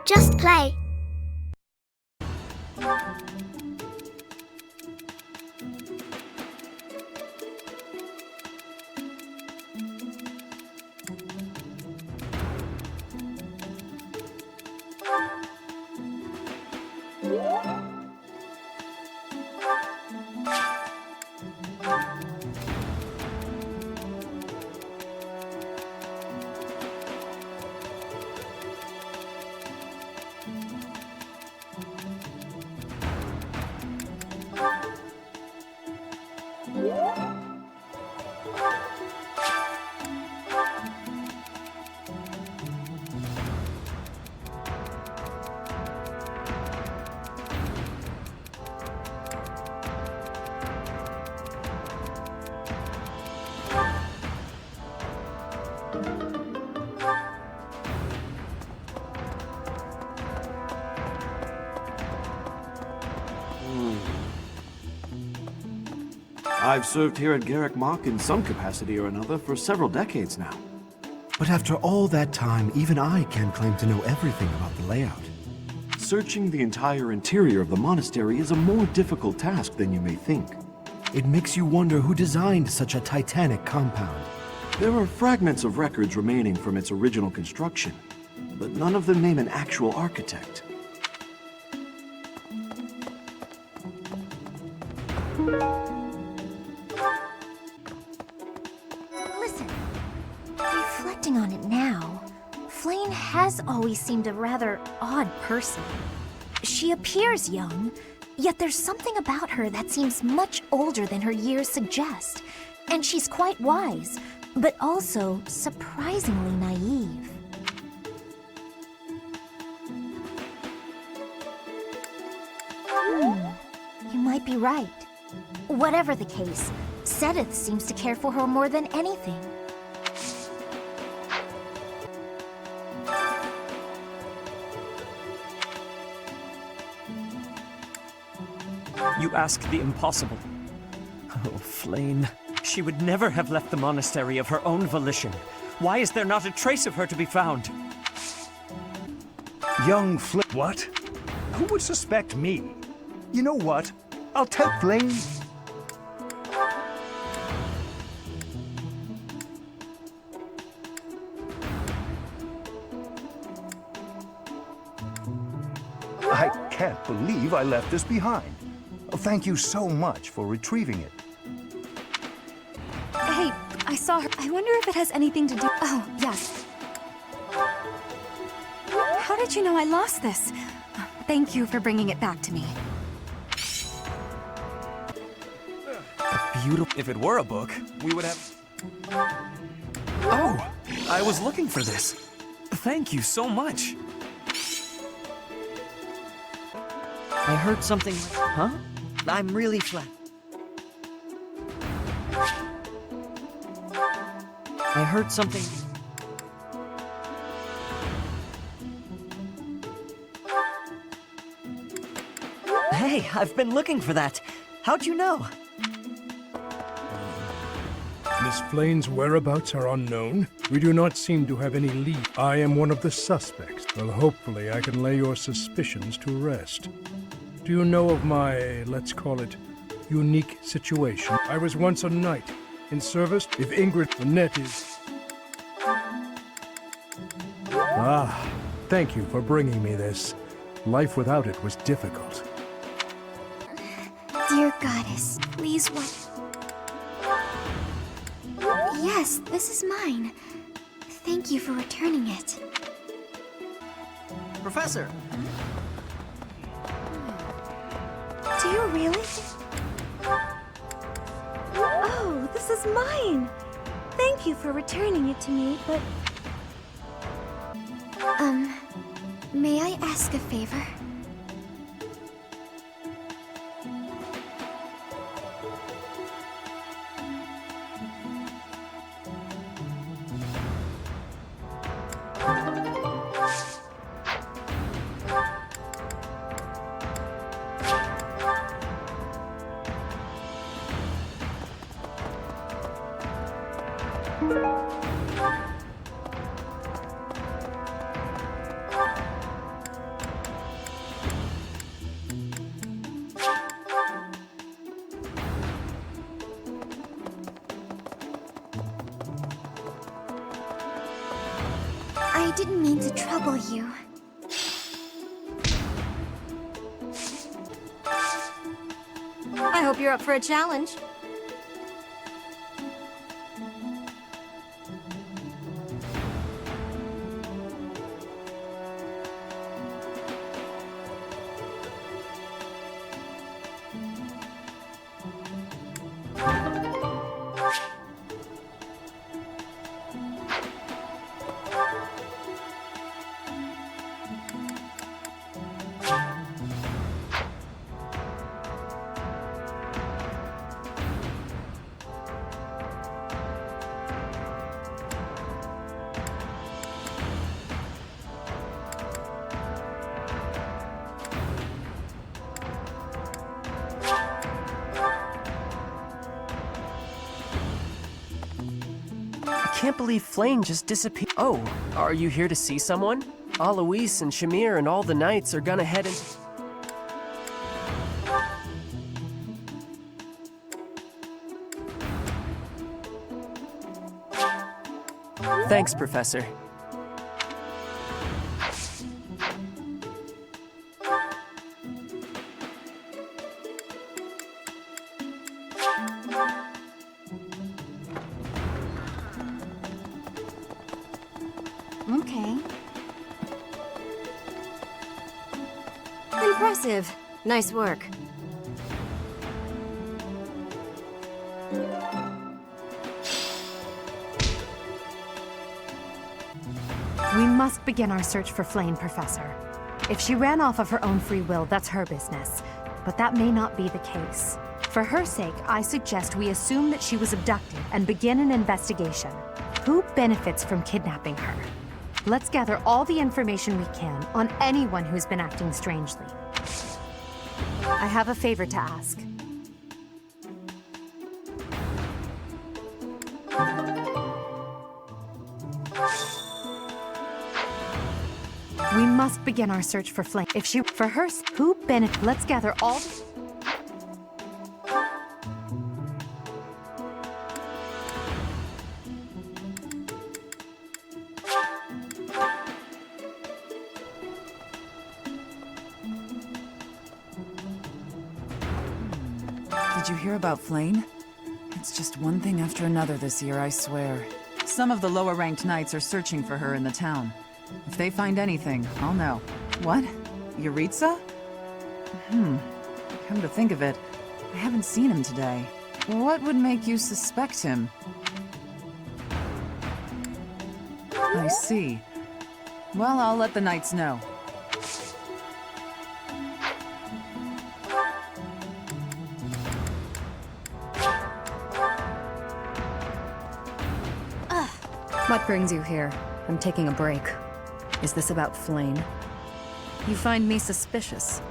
Just play. I've served here at Garrick Mach in some capacity or another for several decades now. But after all that time, even I can't claim to know everything about the layout. Searching the entire interior of the monastery is a more difficult task than you may think. It makes you wonder who designed such a titanic compound. There are fragments of records remaining from its original construction, but none of them name an actual architect. Listen, reflecting on it now, Flame has always seemed a rather odd person. She appears young, yet there's something about her that seems much older than her years suggest. And she's quite wise, but also surprisingly naive. You might be right. Whatever the case, Sedith seems to care for her more than anything. You ask the impossible. Oh, Flame. She would never have left the monastery of her own volition. Why is there not a trace of her to be found? Young Flame. What? Who would suspect me? You know what? I'll tell Flame. I can't believe I left this behind. Thank you so much for retrieving it. Hey, I saw her. I wonder if it has anything to do... Oh, yes. How did you know I lost this? Thank you for bringing it back to me. Beautiful. If it were a book, we would have... Oh, I was looking for this. Thank you so much. I heard something like... Huh? I'm really flat. I heard something... Hey, I've been looking for that. How'd you know? Miss Flane's whereabouts are unknown. We do not seem to have any lead. I am one of the suspects. Well, hopefully I can lay your suspicions to rest. Do you know of my, let's call it, unique situation? I was once a knight, in service. If Ingrid, the net is... Ah, thank you for bringing me this. Life without it was difficult. Dear Goddess, please what? Yes, this is mine. Thank you for returning it. Professor! Do you really? Oh, this is mine! Thank you for returning it to me, but... May I ask a favor? didn't mean to trouble you. I hope you're up for a challenge. I can't believe Flame just disappeared. Oh, are you here to see someone? Alois and Shamir and all the knights are gonna head in. Thanks, Professor. Okay. Impressive. Nice work. We must begin our search for Flame, Professor. If she ran off of her own free will, that's her business. But that may not be the case. For her sake, I suggest we assume that she was abducted and begin an investigation. Who benefits from kidnapping her? Let's gather all the information we can on anyone who's been acting strangely. I have a favor to ask. We must begin our search for Flame. If she, for her, who benefit? Let's gather all. Did you hear about Flame? It's just one thing after another this year, I swear. Some of the lower-ranked knights are searching for her in the town. If they find anything, I'll know. What? Yuritsa? Come to think of it, I haven't seen him today. What would make you suspect him? I see. Well, I'll let the knights know. What brings you here? I'm taking a break. Is this about Flame? You find me suspicious.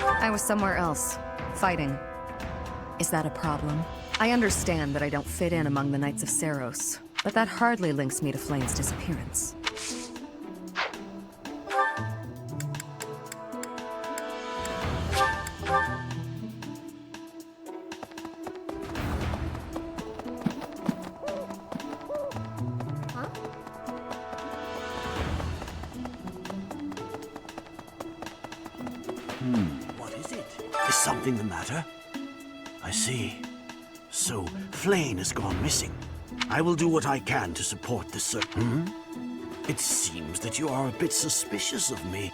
I was somewhere else, fighting. Is that a problem? I understand that I don't fit in among the Knights of Seros, but that hardly links me to Flame's disappearance. What is it? Is something the matter? I see. So, Flame has gone missing. I will do what I can to support the search. It seems that you are a bit suspicious of me.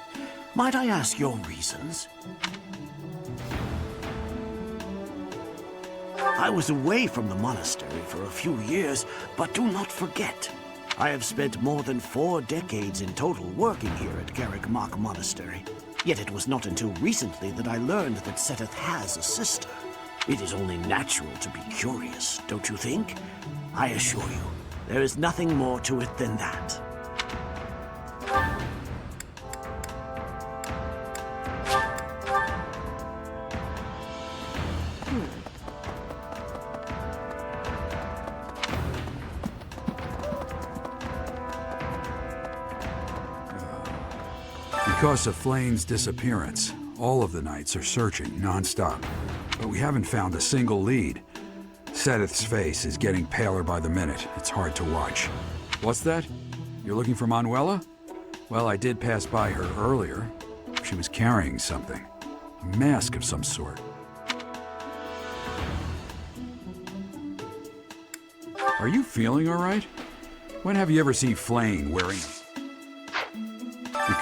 Might I ask your reasons? I was away from the monastery for a few years, but do not forget, I have spent more than 4 decades in total working here at Garrick Mach Monastery. Yet it was not until recently that I learned that Seteth has a sister. It is only natural to be curious, don't you think? I assure you, there is nothing more to it than that. Because of Flame's disappearance, all of the knights are searching non-stop. But we haven't found a single lead. Sedith's face is getting paler by the minute. It's hard to watch. What's that? You're looking for Manuela? Well, I did pass by her earlier. She was carrying something. A mask of some sort. Are you feeling all right? When have you ever seen Flayn wearing...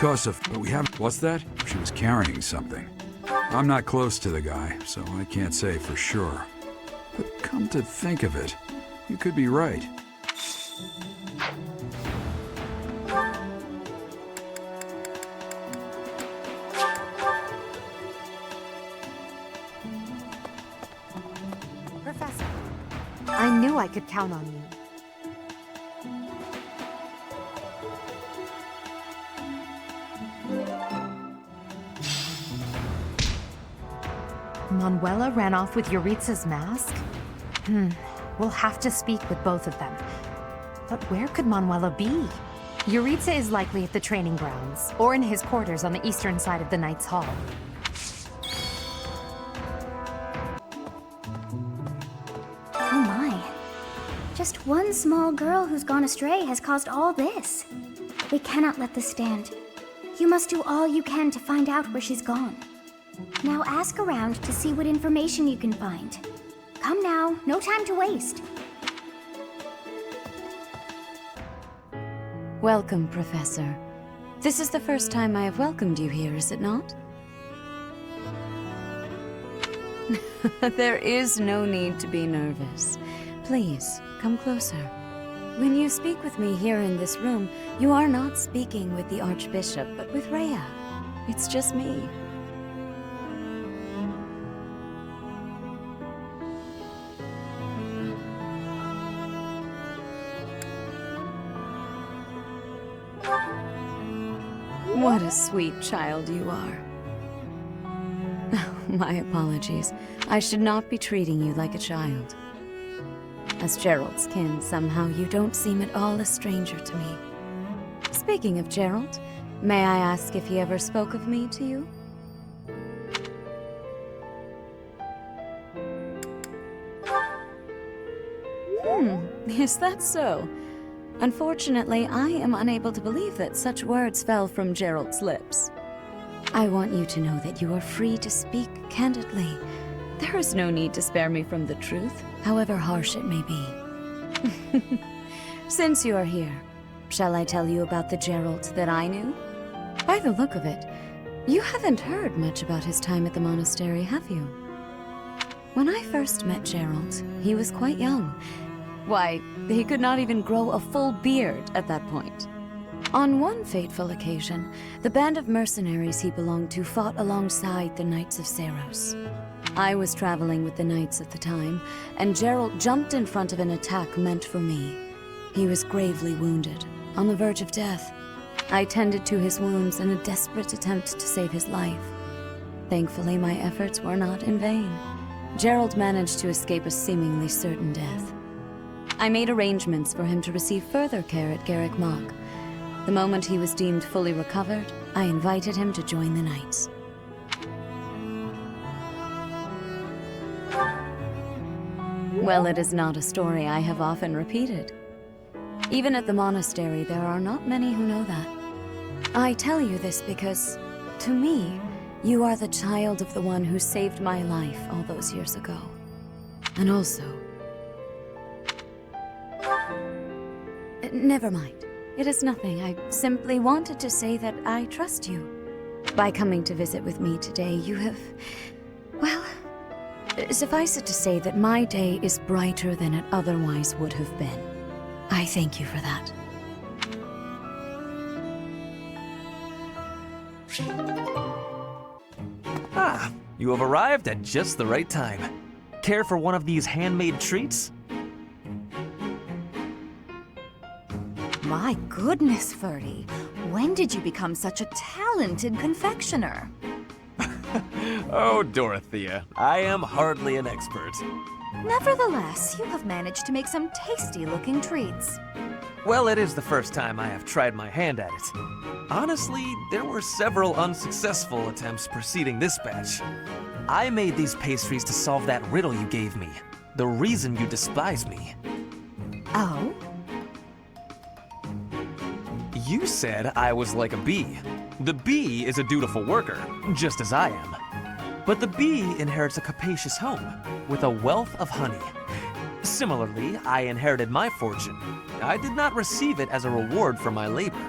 But we have... What's that? She was carrying something. I'm not close to the guy, so I can't say for sure. But come to think of it, you could be right. Professor, I knew I could count on you. Manuela ran off with Yuritsa's mask? We'll have to speak with both of them. But where could Manuela be? Yuritsa is likely at the training grounds, or in his quarters on the eastern side of the Knight's Hall. Oh my. Just one small girl who's gone astray has caused all this. We cannot let this stand. You must do all you can to find out where she's gone. Now ask around to see what information you can find. Come now, no time to waste. Welcome, Professor. This is the first time I have welcomed you here, is it not? There is no need to be nervous. Please, come closer. When you speak with me here in this room, you are not speaking with the Archbishop, but with Rhea. It's just me. What a sweet child you are. My apologies. I should not be treating you like a child. As Gerald's kin, somehow you don't seem at all a stranger to me. Speaking of Gerald, may I ask if he ever spoke of me to you? Is that so? Unfortunately, I am unable to believe that such words fell from Gerald's lips. I want you to know that you are free to speak candidly. There is no need to spare me from the truth, however harsh it may be. Since you are here, shall I tell you about the Gerald that I knew? By the look of it, you haven't heard much about his time at the monastery, have you? When I first met Gerald, he was quite young. Why, he could not even grow a full beard at that point. On one fateful occasion, the band of mercenaries he belonged to fought alongside the Knights of Seiros. I was traveling with the Knights at the time, and Gerald jumped in front of an attack meant for me. He was gravely wounded, on the verge of death. I tended to his wounds in a desperate attempt to save his life. Thankfully, my efforts were not in vain. Gerald managed to escape a seemingly certain death. I made arrangements for him to receive further care at Garrick Mach. The moment he was deemed fully recovered, I invited him to join the Knights. Well, it is not a story I have often repeated. Even at the monastery, there are not many who know that. I tell you this because, to me, you are the child of the one who saved my life all those years ago. And also... Never mind. It is nothing. I simply wanted to say that I trust you. By coming to visit with me today, you have... well... suffice it to say that my day is brighter than it otherwise would have been. I thank you for that. Ah, you have arrived at just the right time. Care for one of these handmade treats? My goodness, Ferdy. When did you become such a talented confectioner? Oh, Dorothea, I am hardly an expert. Nevertheless, you have managed to make some tasty-looking treats. Well, it is the first time I have tried my hand at it. Honestly, there were several unsuccessful attempts preceding this batch. I made these pastries to solve that riddle you gave me. The reason you despise me. Oh? You said I was like a bee. The bee is a dutiful worker, just as I am. But the bee inherits a capacious home, with a wealth of honey. Similarly, I inherited my fortune. I did not receive it as a reward for my labor.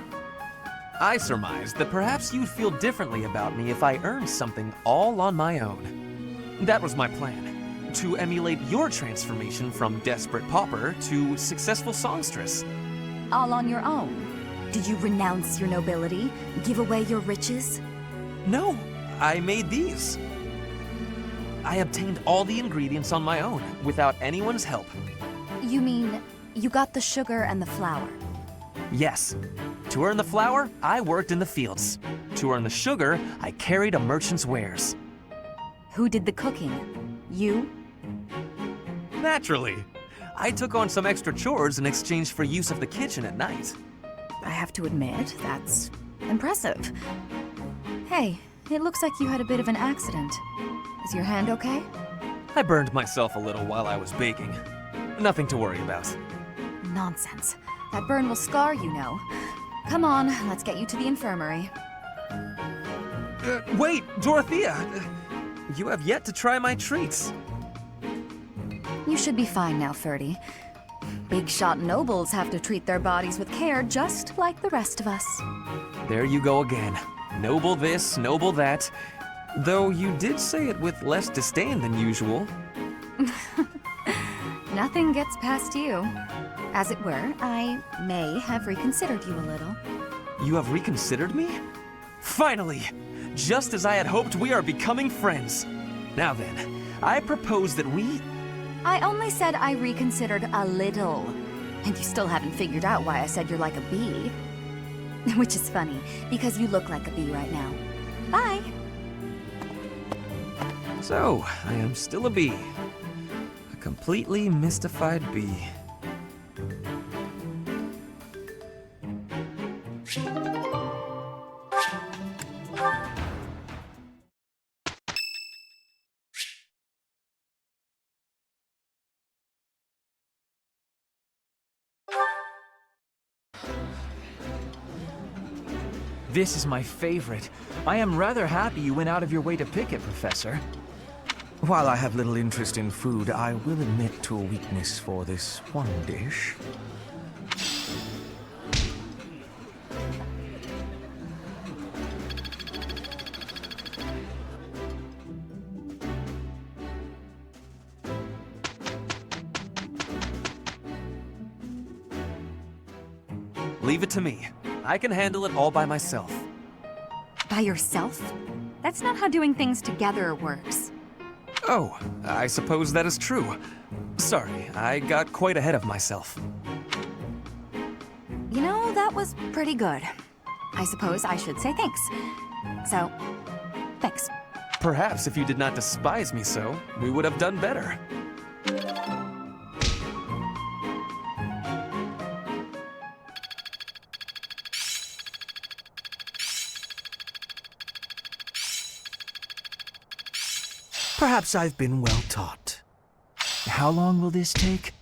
I surmised that perhaps you'd feel differently about me if I earned something all on my own. That was my plan, to emulate your transformation from desperate pauper to successful songstress. All on your own? Did you renounce your nobility? Give away your riches? No, I made these. I obtained all the ingredients on my own, without anyone's help. You mean, you got the sugar and the flour? Yes. To earn the flour, I worked in the fields. To earn the sugar, I carried a merchant's wares. Who did the cooking? You? Naturally. I took on some extra chores in exchange for use of the kitchen at night. I have to admit, that's impressive. Hey, it looks like you had a bit of an accident. Is your hand okay? I burned myself a little while I was baking. Nothing to worry about. Nonsense. That burn will scar you, know. Come on, let's get you to the infirmary. Wait, Dorothea! You have yet to try my treats. You should be fine now, Ferdy. Big shot nobles have to treat their bodies with care just like the rest of us. There you go again. Noble this, noble that. Though you did say it with less disdain than usual. Nothing gets past you. As it were, I may have reconsidered you a little. You have reconsidered me? Finally! Just as I had hoped, we are becoming friends. Now then, I propose that we... I only said I reconsidered a little. And you still haven't figured out why I said you're like a bee. Which is funny, because you look like a bee right now. Bye! So, I am still a bee. A completely mystified bee. This is my favorite. I am rather happy you went out of your way to pick it, Professor. While I have little interest in food, I will admit to a weakness for this one dish. Leave it to me. I can handle it all by myself. By yourself? That's not how doing things together works. Oh, I suppose that is true. Sorry, I got quite ahead of myself. You know, that was pretty good. I suppose I should say thanks. So, thanks. Perhaps if you did not despise me so, we would have done better. Perhaps I've been well taught. How long will this take?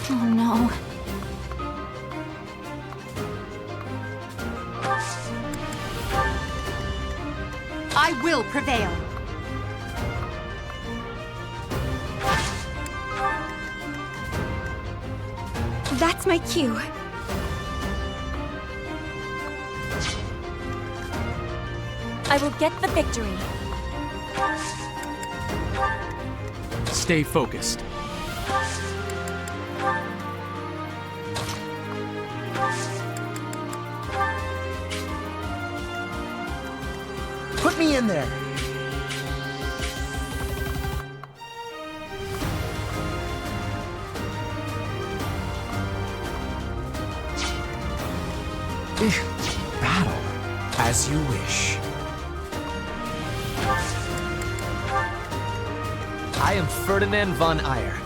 Oh no. I will prevail. That's my cue. I will get the victory. Stay focused. Put me in there. Battle as you wish. I am Ferdinand von Eyre.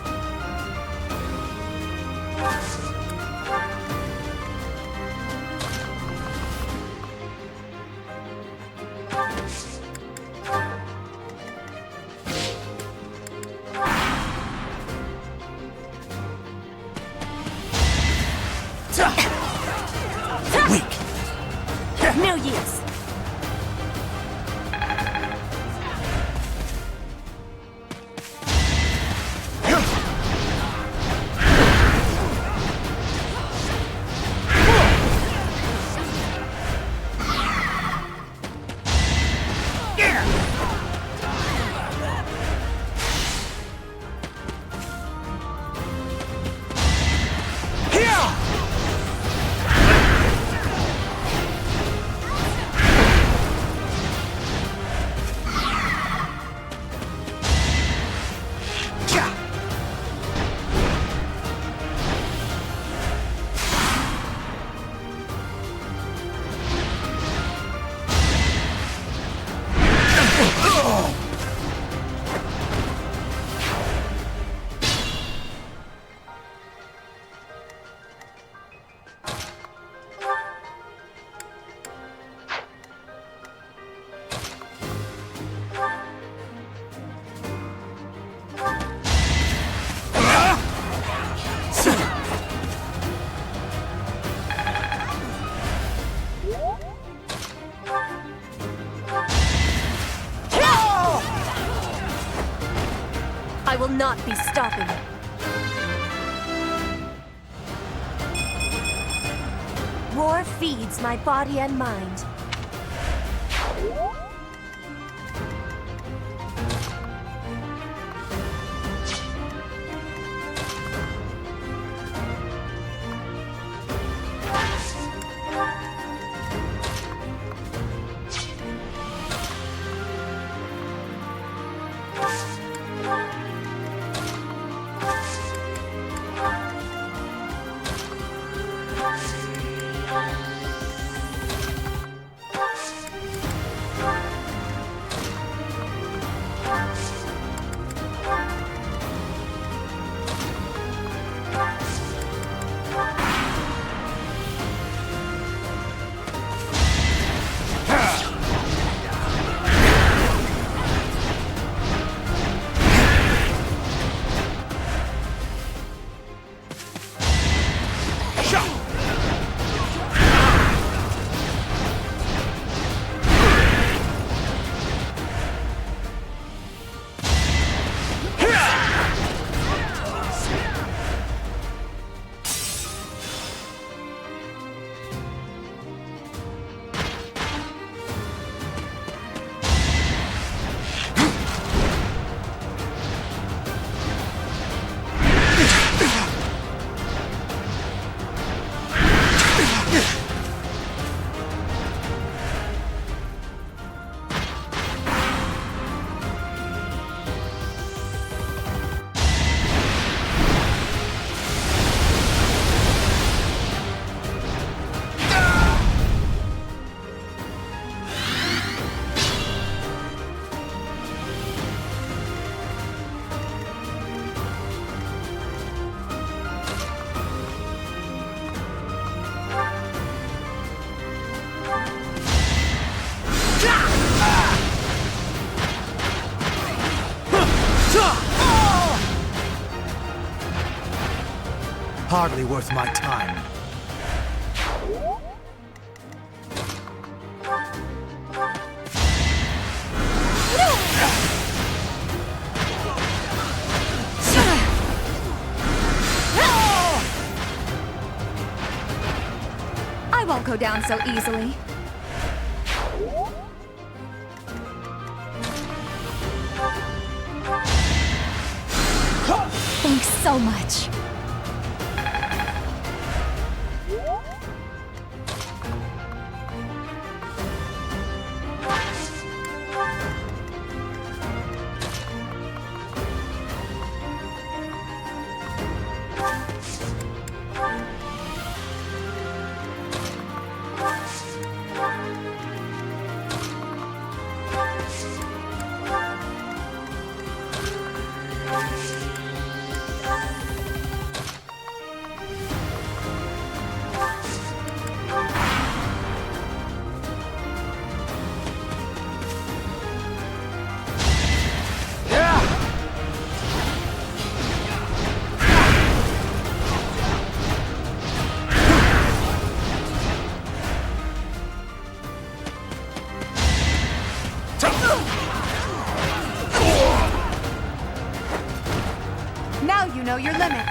No use. I will not be stopping. War feeds my body and mind. Hardly worth my time. I won't go down so easily. Thanks so much. Now you know your limits.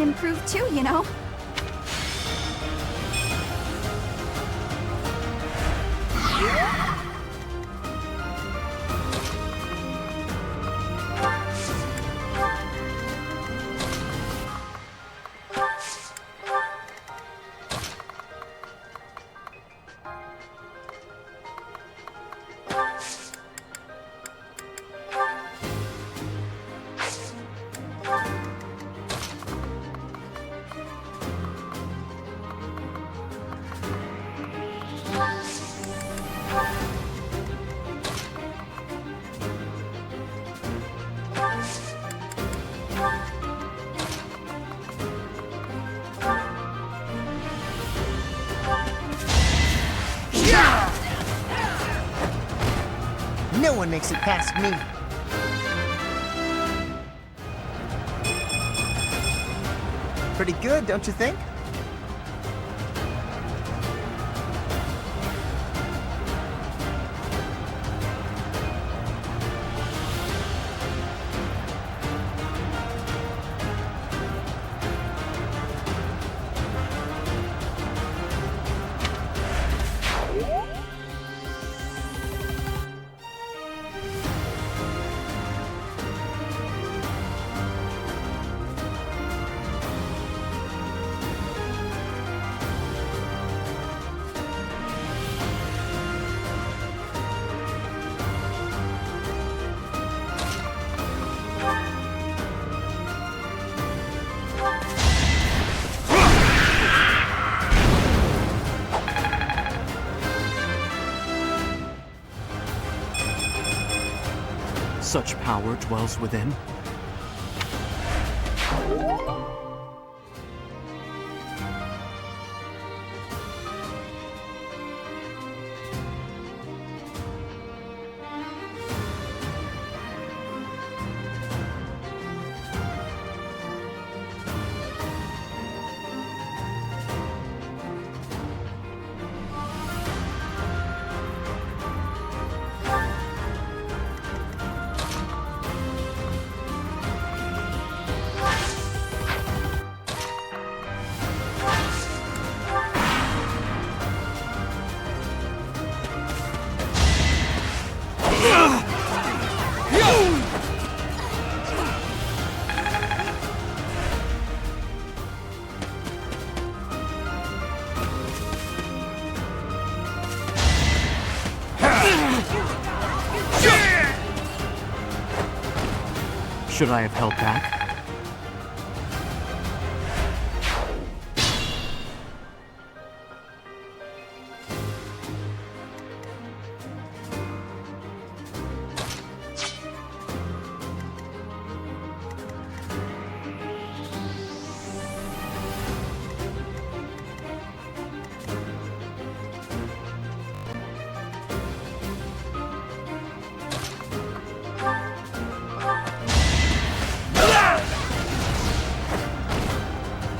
Improve too, you know. No one makes it past me. Pretty good, don't you think? Such power dwells within. Should I have held back?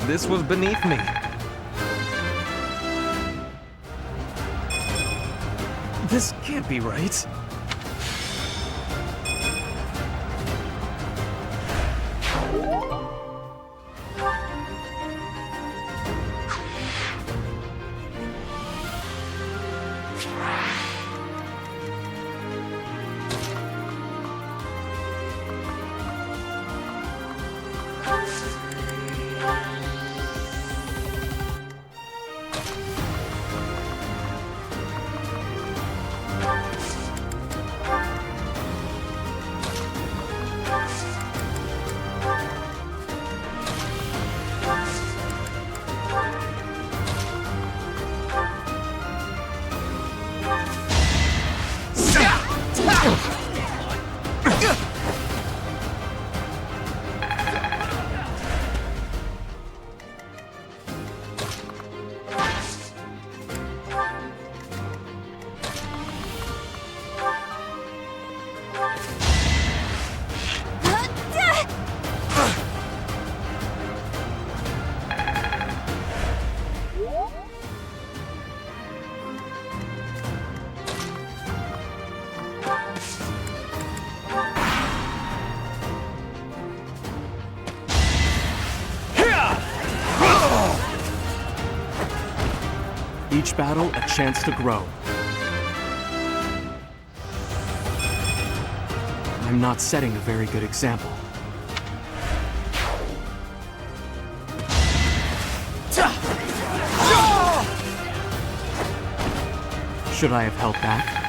This was beneath me. This can't be right. Each battle, a chance to grow. I'm not setting a very good example. Should I have held back?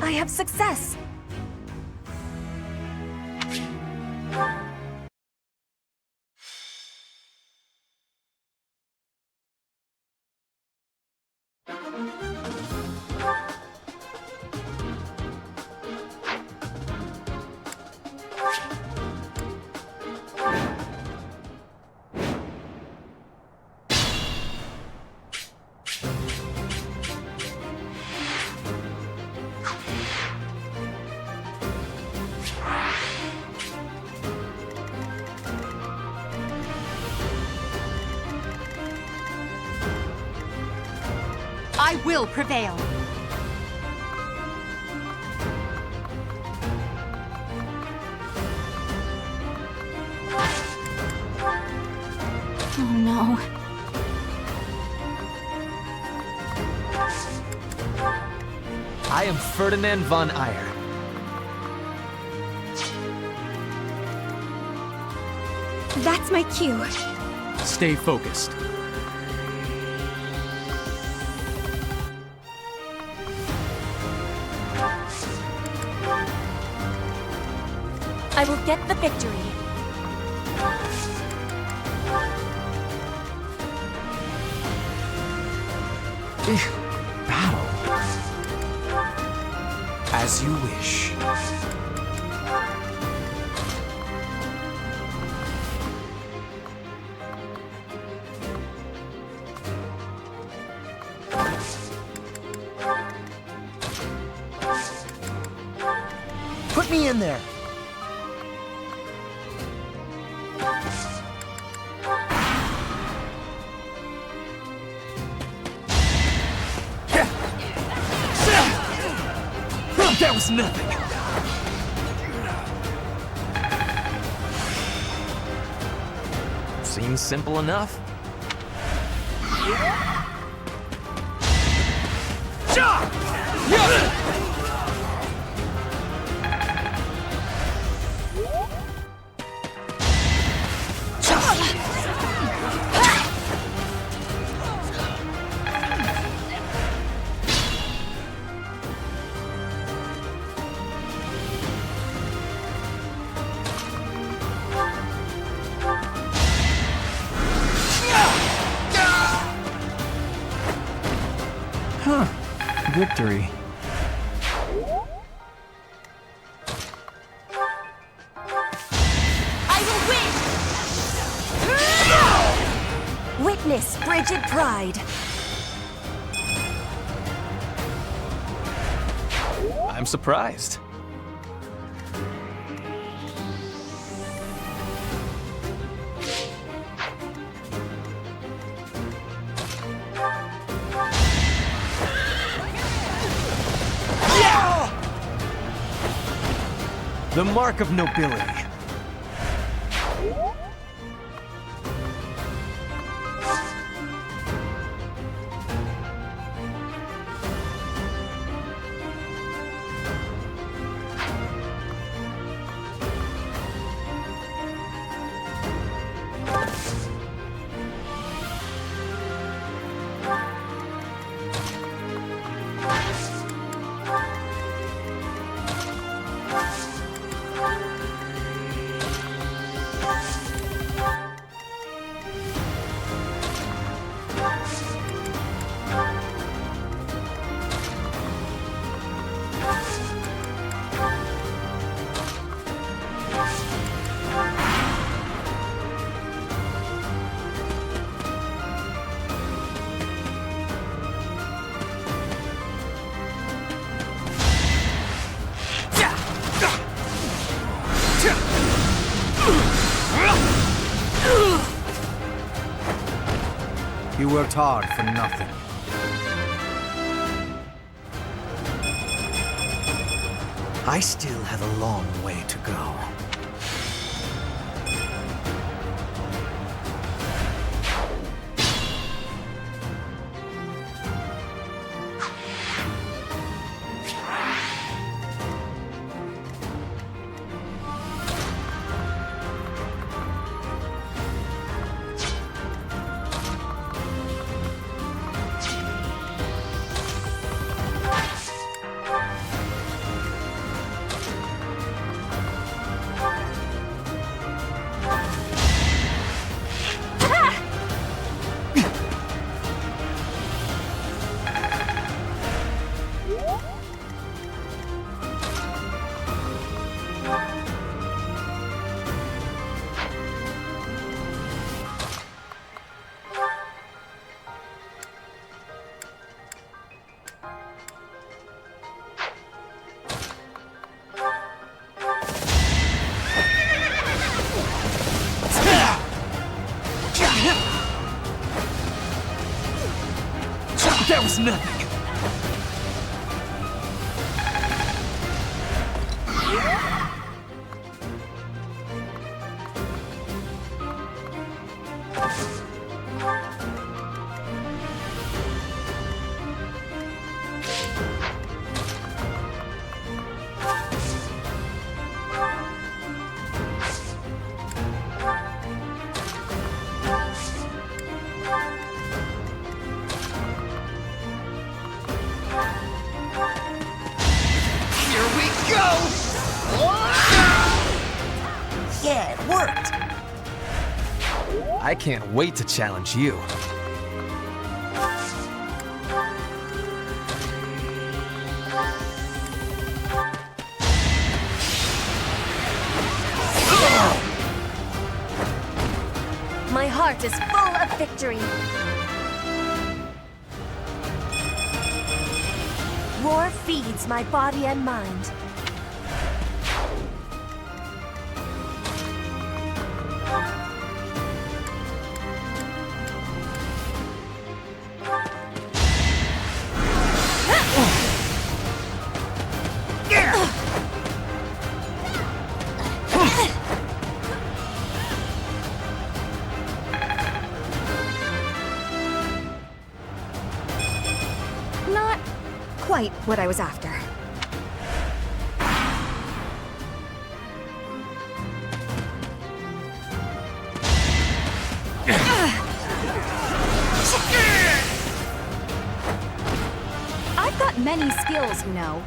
I have success! I will prevail. Oh no. I am Ferdinand von Eyre. That's my cue. Stay focused. I will get the victory. Battle. As you wish. Put me in there. That was nothing. Seems simple enough. Victory. I will win! Witness frigid pride. I'm surprised. The mark of nobility. You worked hard for nothing. I still have a long way to go. That was nothing. Yeah, it worked! I can't wait to challenge you. My heart is full of victory. Roar feeds my body and mind. Not quite what I was after. I've got many skills, you know.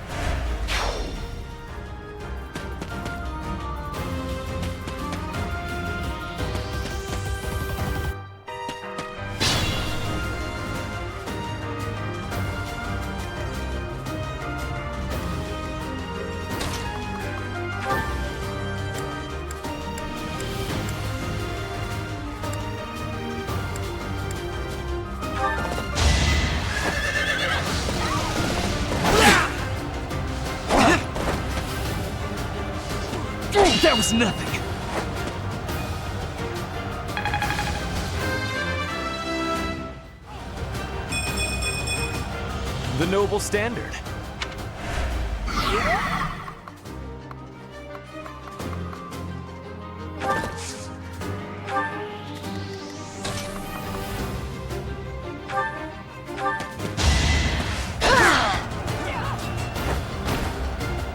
That was nothing. The noble standard.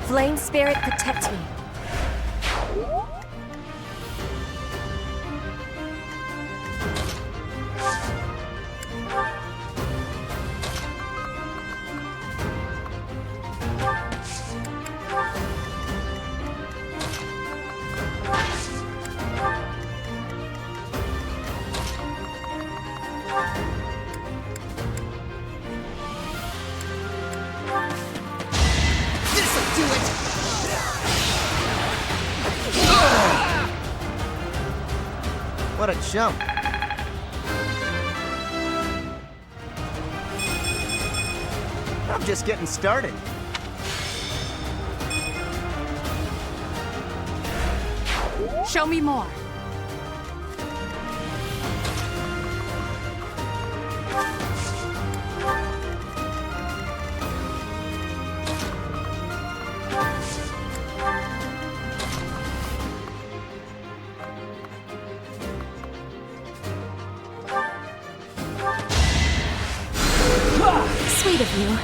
Flame Spirit, protect me. What a jump. I'm just getting started. Show me more. sweet of you.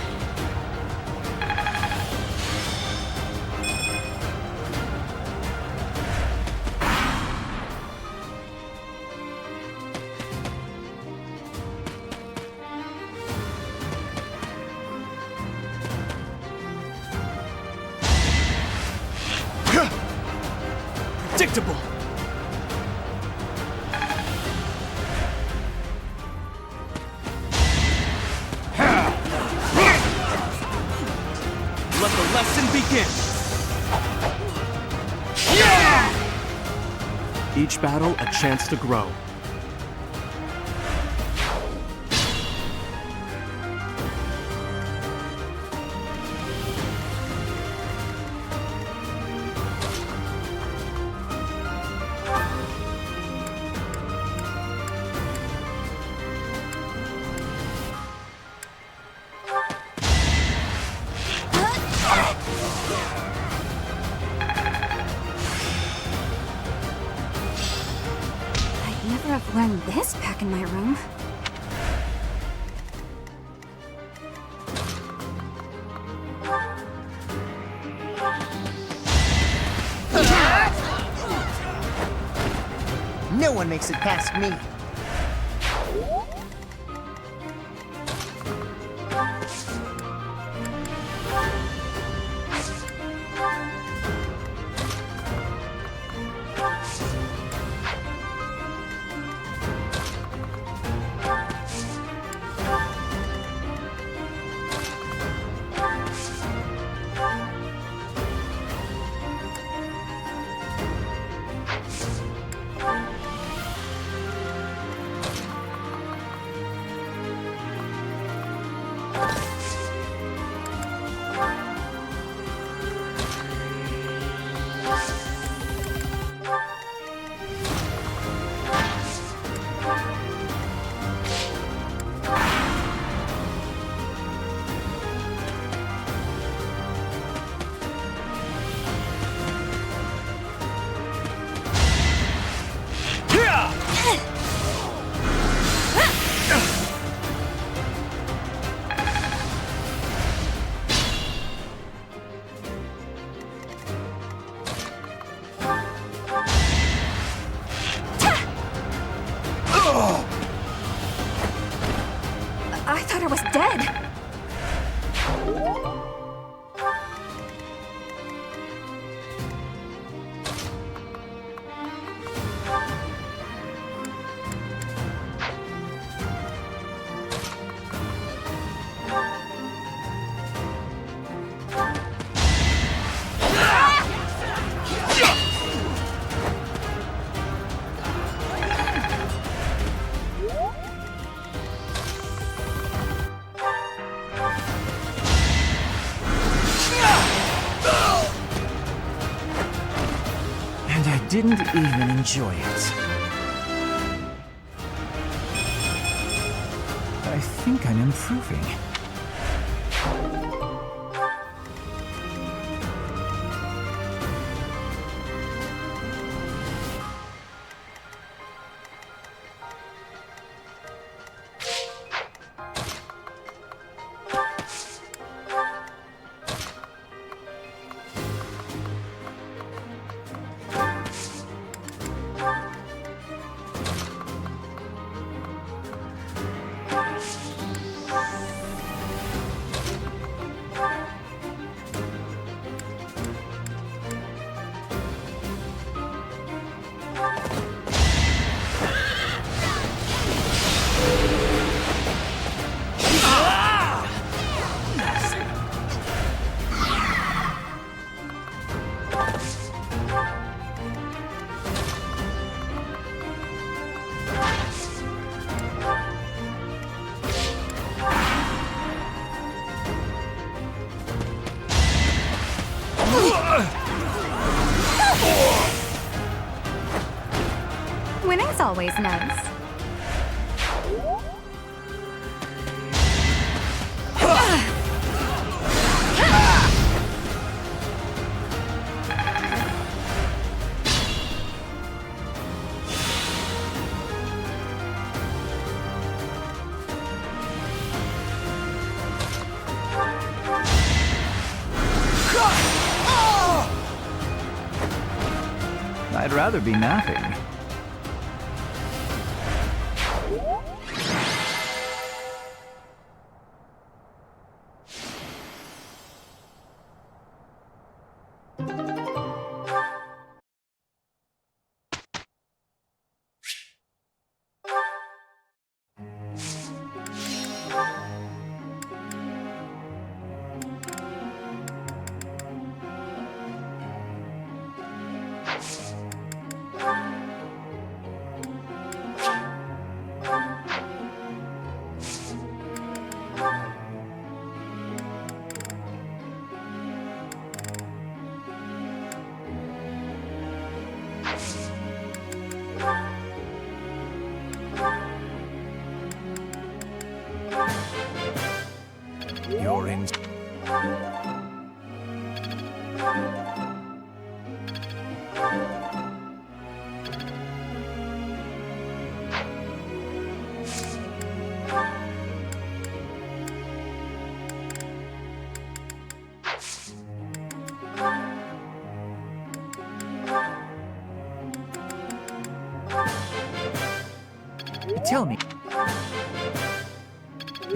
Predictable! Let the lesson begin! Each battle a chance to grow. I'd never have learned this back in my room. No one makes it past me. I thought I was dead. And I didn't even enjoy it. I think I'm improving. Winning's always nice. I'd rather be napping. You're in. Tell me.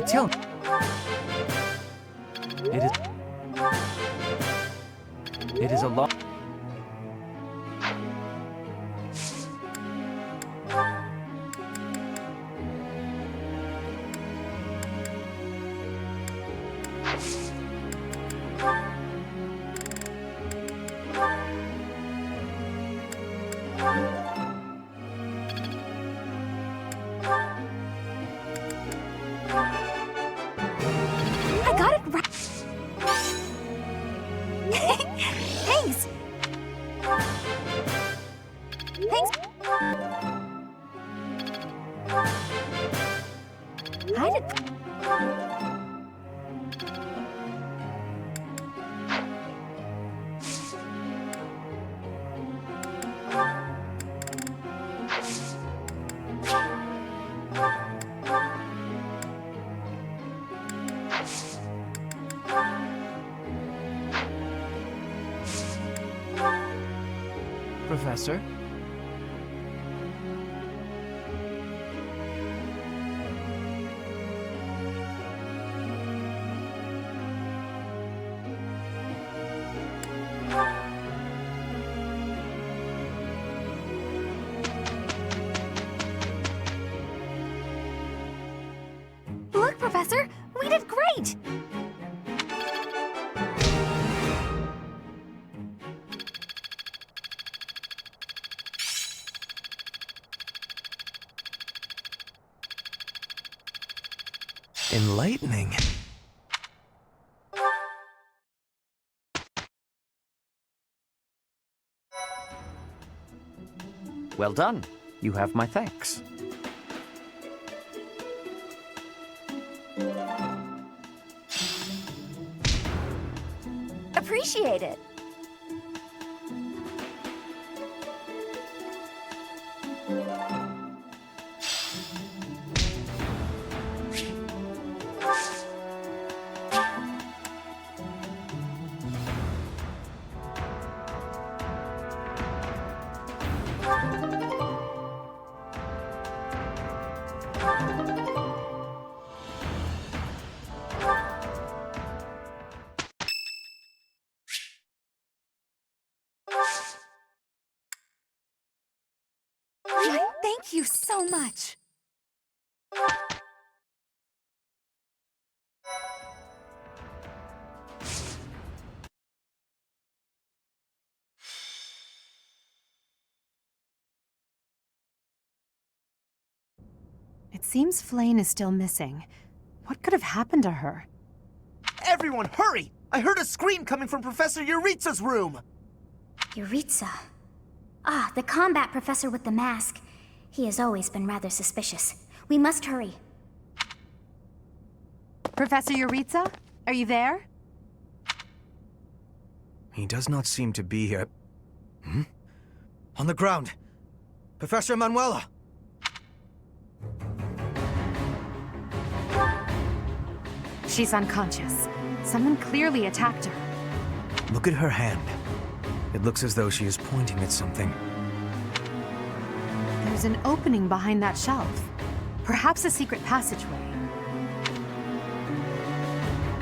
Tell me. It is a lot. I got it right. Thanks. Thanks. I did. Professor? Look, Professor, we did great. Enlightening. Well done. You have my thanks. Appreciate it. Thank you so much. It seems Flane is still missing. What could have happened to her? Everyone, hurry! I heard a scream coming from Professor Yuritsa's room! Yuritsa. Ah, the combat professor with the mask. He has always been rather suspicious. We must hurry. Professor Yuritsa? Are you there? He does not seem to be here. Hmm? On the ground! Professor Manuela! She's unconscious. Someone clearly attacked her. Look at her hand. It looks as though she is pointing at something. there's an opening behind that shelf. Perhaps a secret passageway.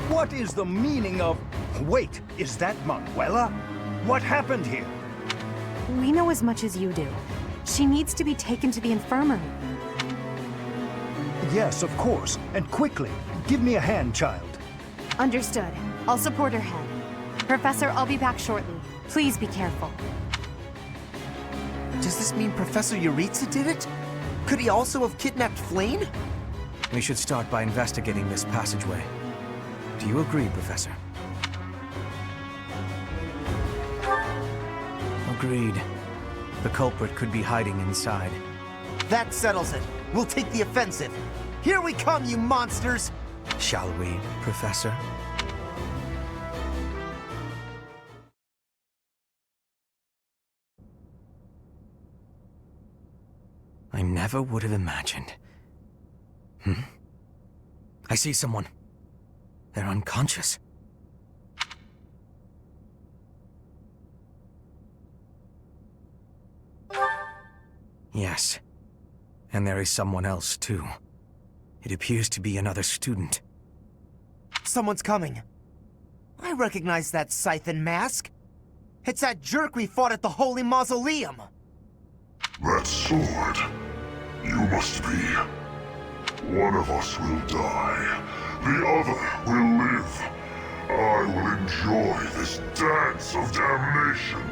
What is the meaning of... Wait, is that Manuela? What happened here? We know as much as you do. She needs to be taken to the infirmary. Yes, of course. And quickly. Give me a hand, child. Understood. I'll support her head. Professor, I'll be back shortly. Please be careful. Does this mean Professor Yuritsa did it? Could he also have kidnapped Flayn? We should start by investigating this passageway. Do you agree, Professor? Agreed. The culprit could be hiding inside. That settles it. We'll take the offensive. Here we come, you monsters! Shall we, Professor? I never would have imagined. I see someone. They're unconscious. Yes. And there is someone else, too. It appears to be another student. Someone's coming. I recognize that Scythen mask. It's that jerk we fought at the Holy Mausoleum. That sword. You must be. One of us will die. The other will live. I will enjoy this dance of damnation.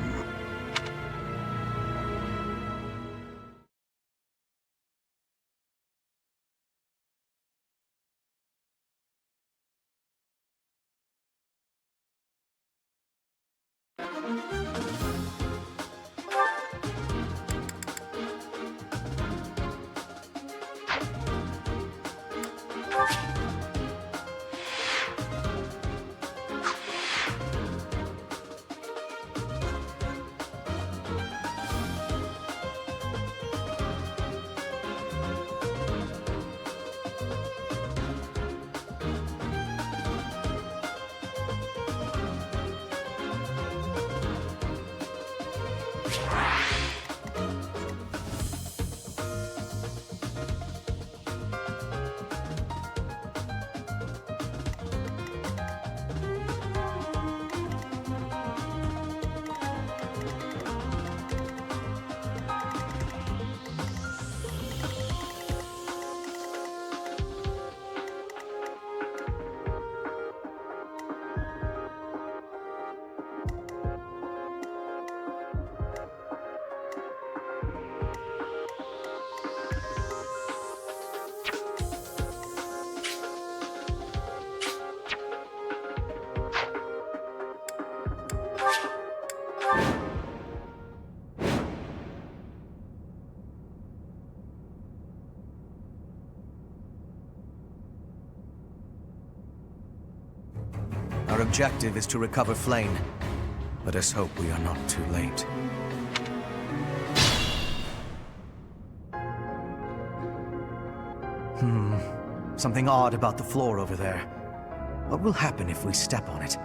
Our objective is to recover Flayn. Let us hope we are not too late. Something odd about the floor over there. What will happen if we step on it?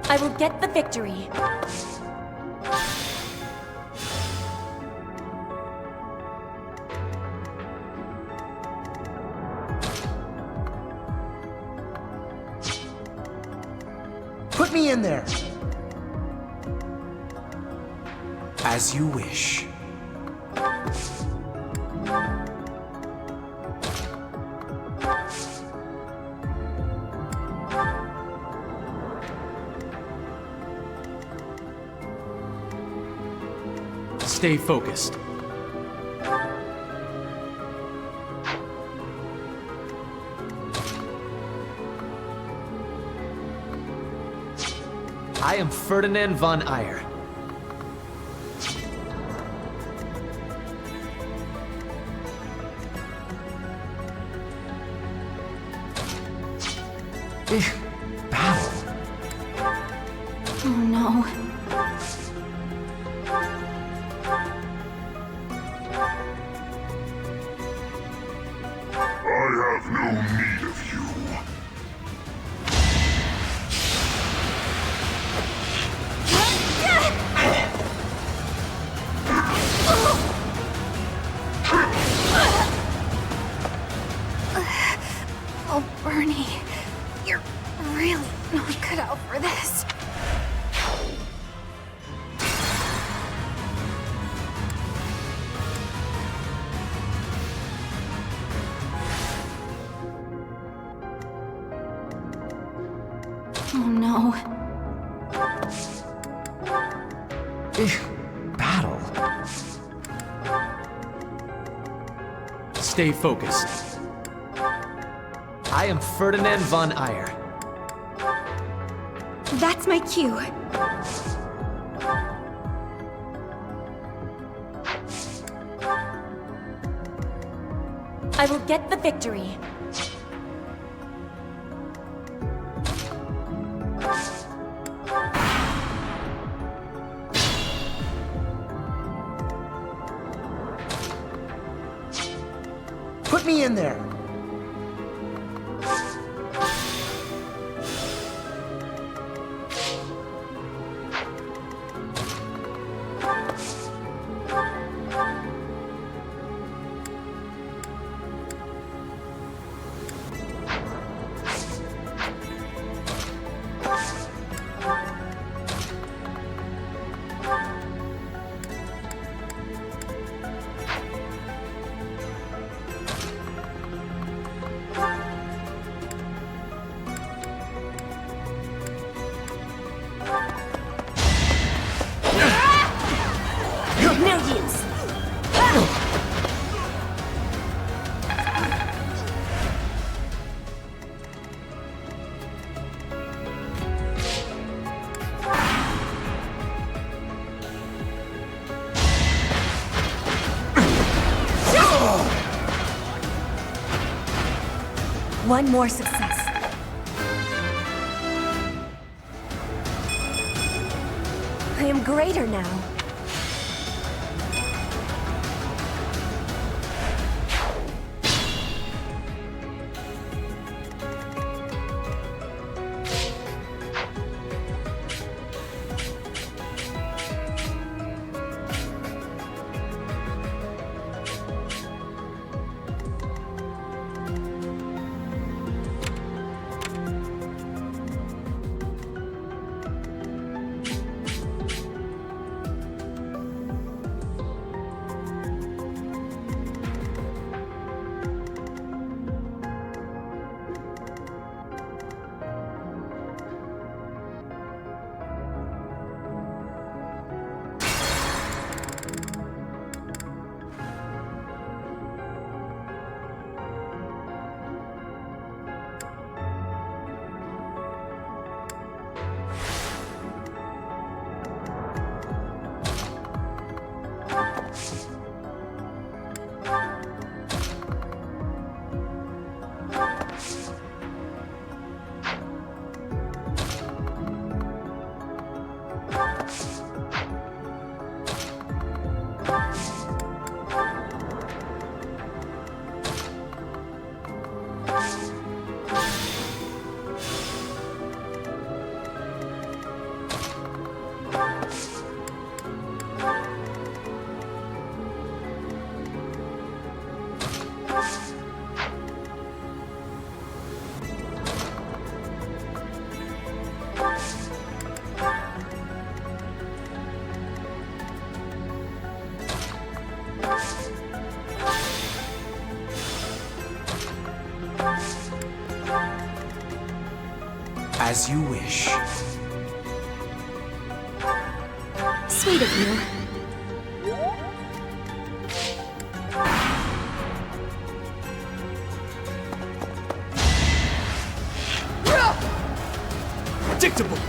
I will get the victory. Put me in there! As you wish. Stay focused. I am Ferdinand von Eyre. Battle. Oh no. I have no need of you. Why battle? Stay focused. I am Ferdinand von Eyre. That's my cue. I will get the victory. Put me in there. No use. One more success. I am greater now. As you wish. Sweet of you. Predictable!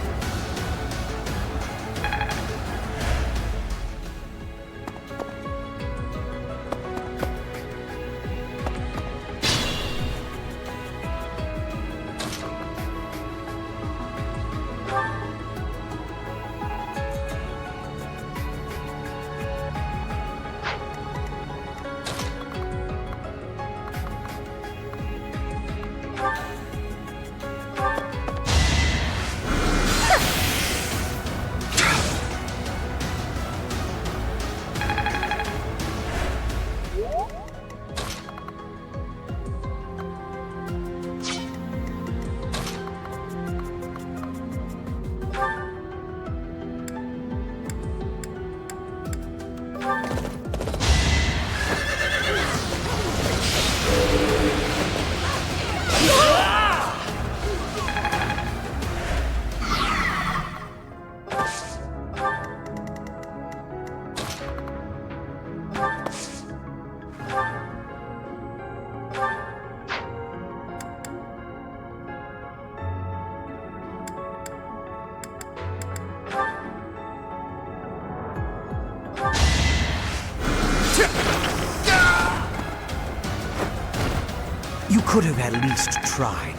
You could have at least tried.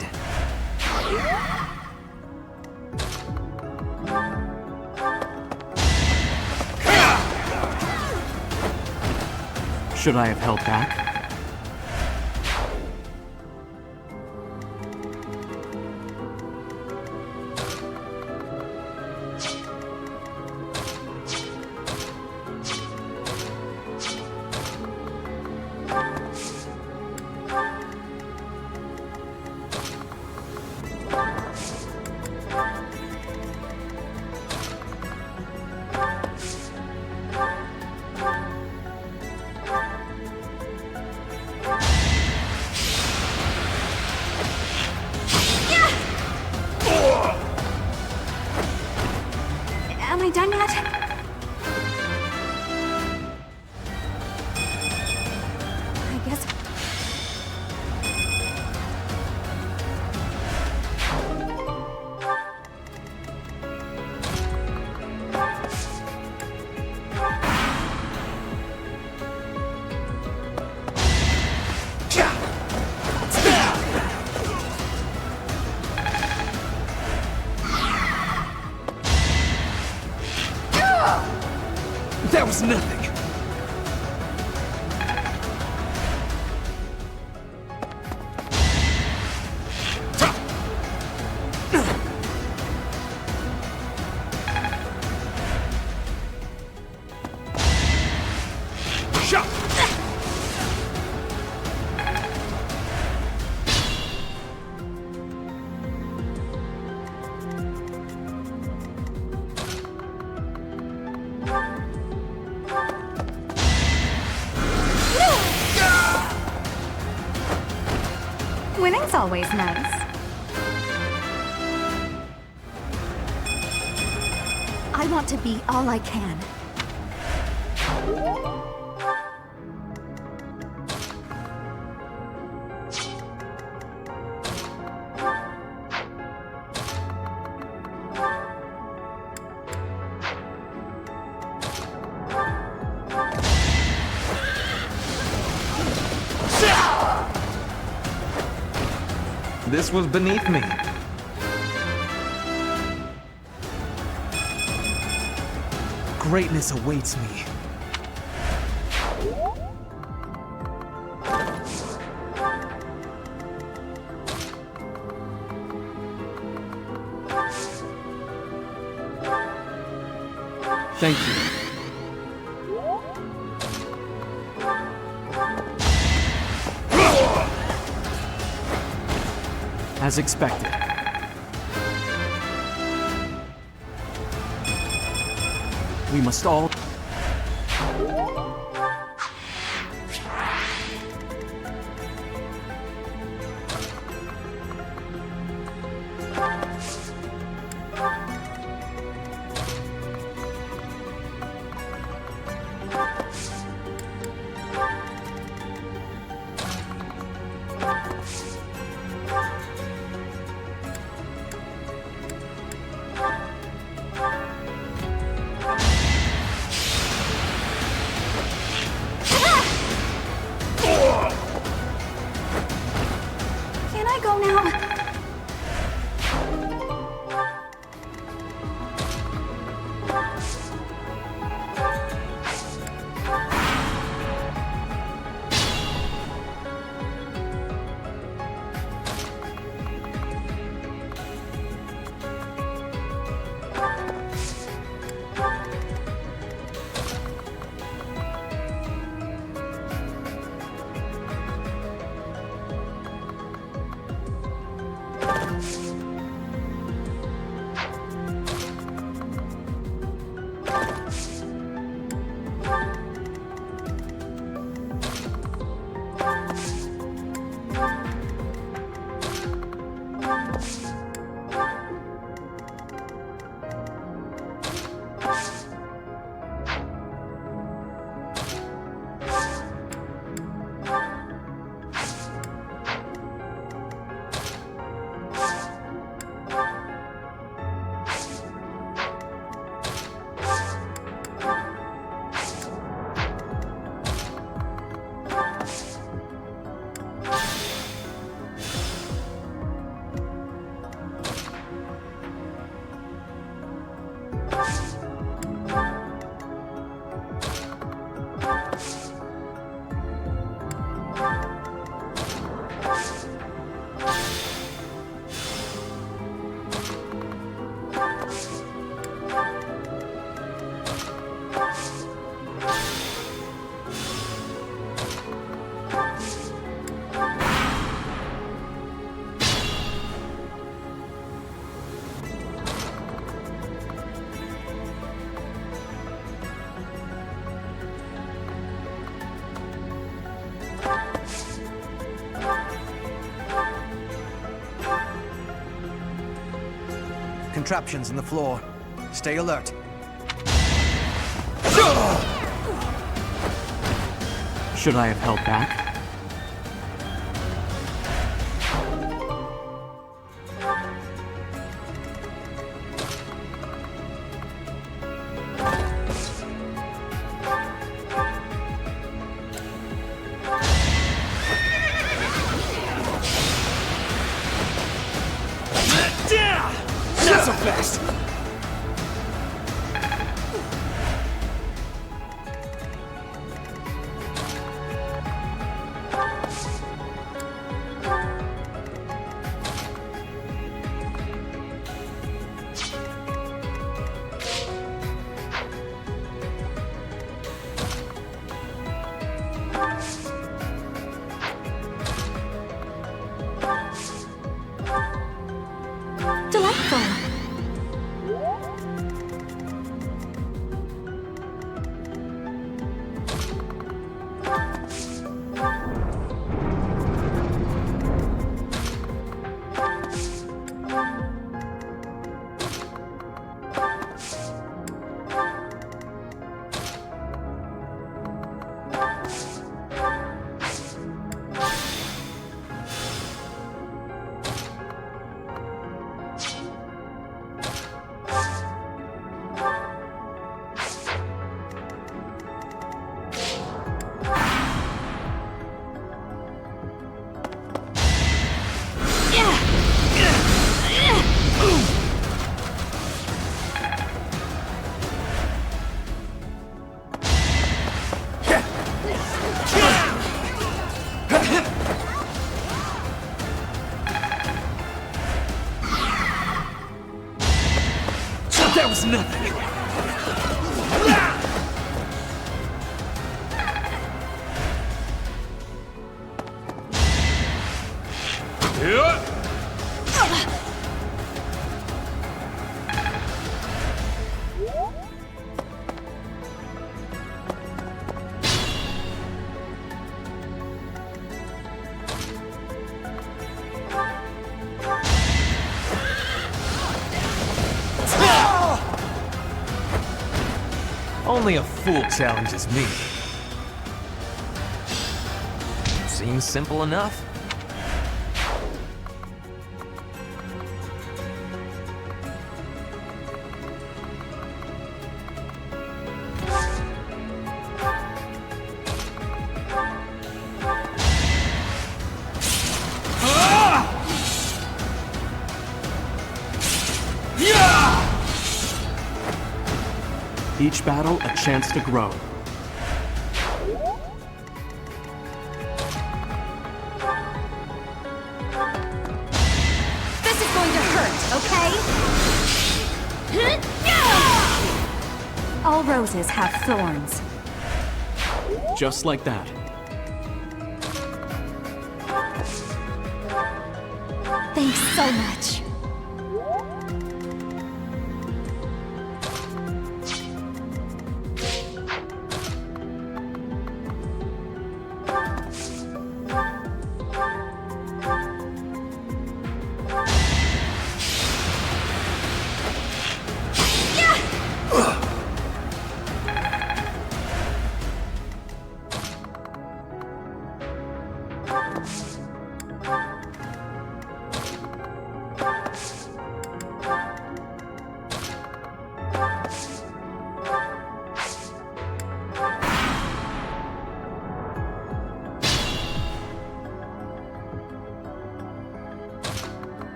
Should I have held back? Am I done yet? I guess... That was nothing. Winning's always nice. I want to be all I can. This was beneath me. Greatness awaits me. Thank you. As expected. We must all... contraptions in the floor. Stay alert. Should I have held back? Not so fast! Delightful. That was nothing! Only a fool challenges me. Seems simple enough. Each battle, a chance to grow. This is going to hurt, okay? All roses have thorns. Just like that. Thanks so much.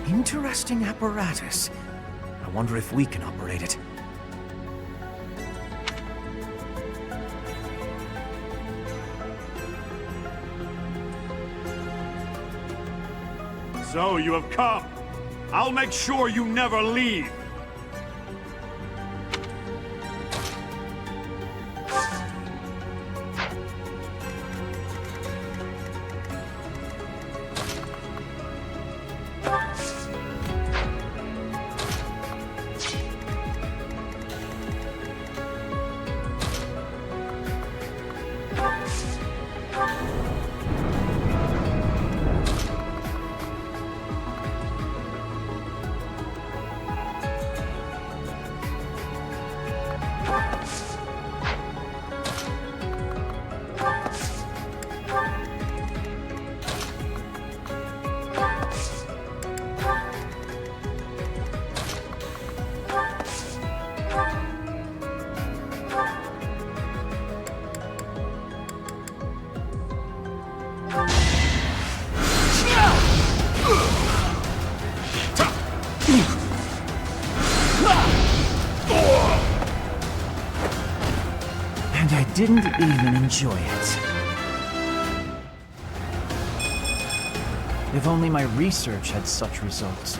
Interesting apparatus. I wonder if we can operate it. So you have come. I'll make sure you never leave. And I didn't even enjoy it. If only my research had such results.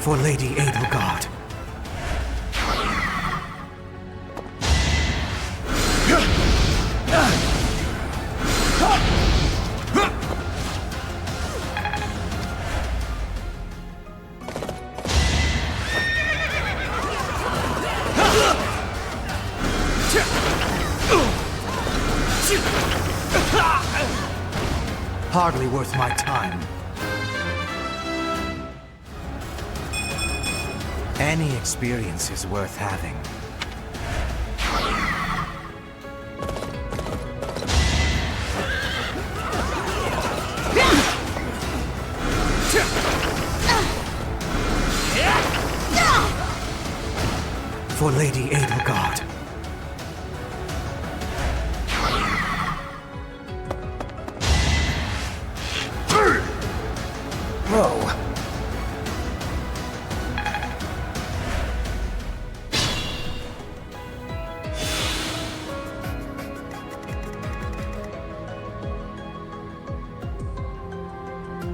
For Lady Edelgard. Hardly worth my time. Any experience is worth having. For Lady Edelgard. Whoa.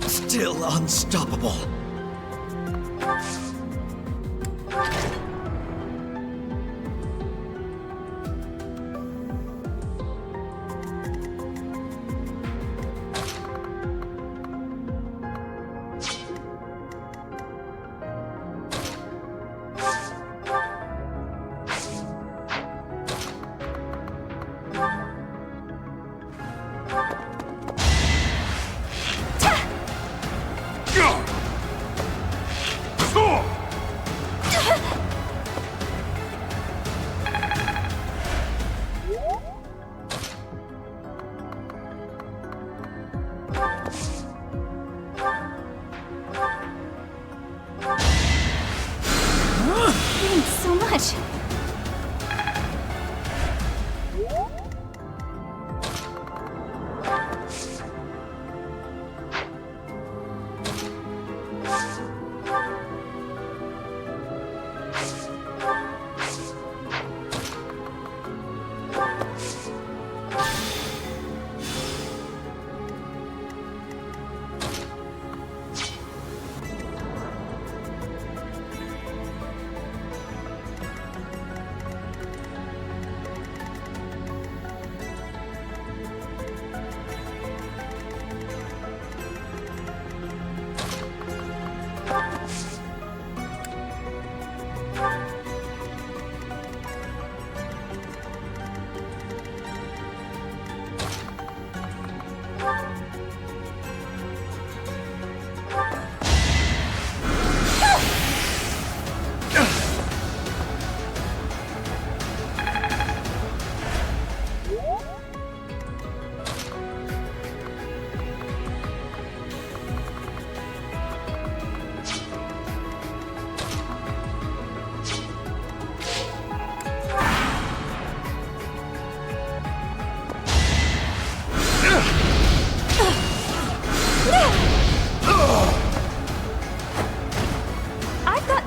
Still unstoppable. Thanks so much.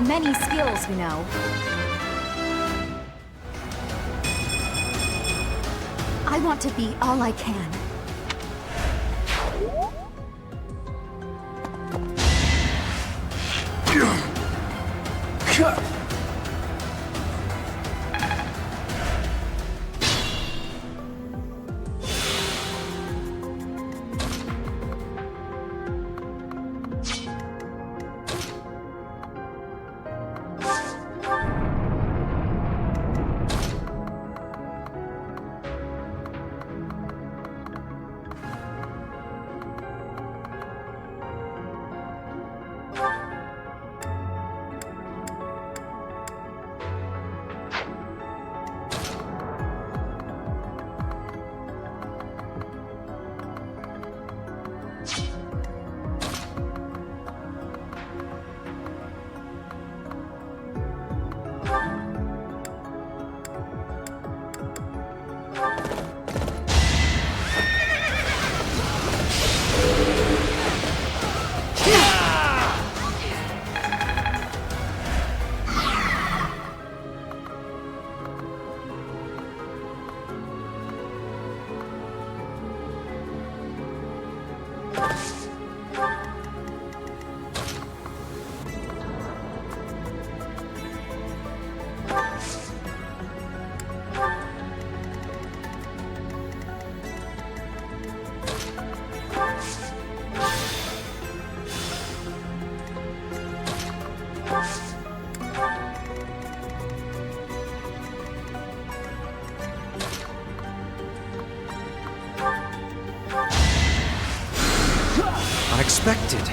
many skills, you know. I want to be all I can. Unexpected.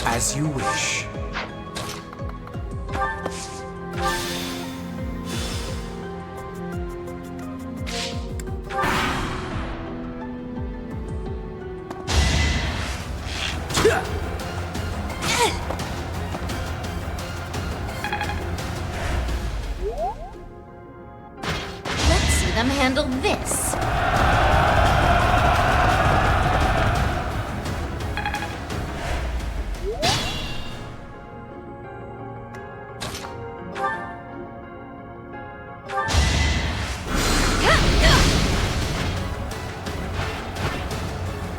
As you wish. Let's see them handle this.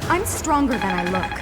I'm stronger than I look.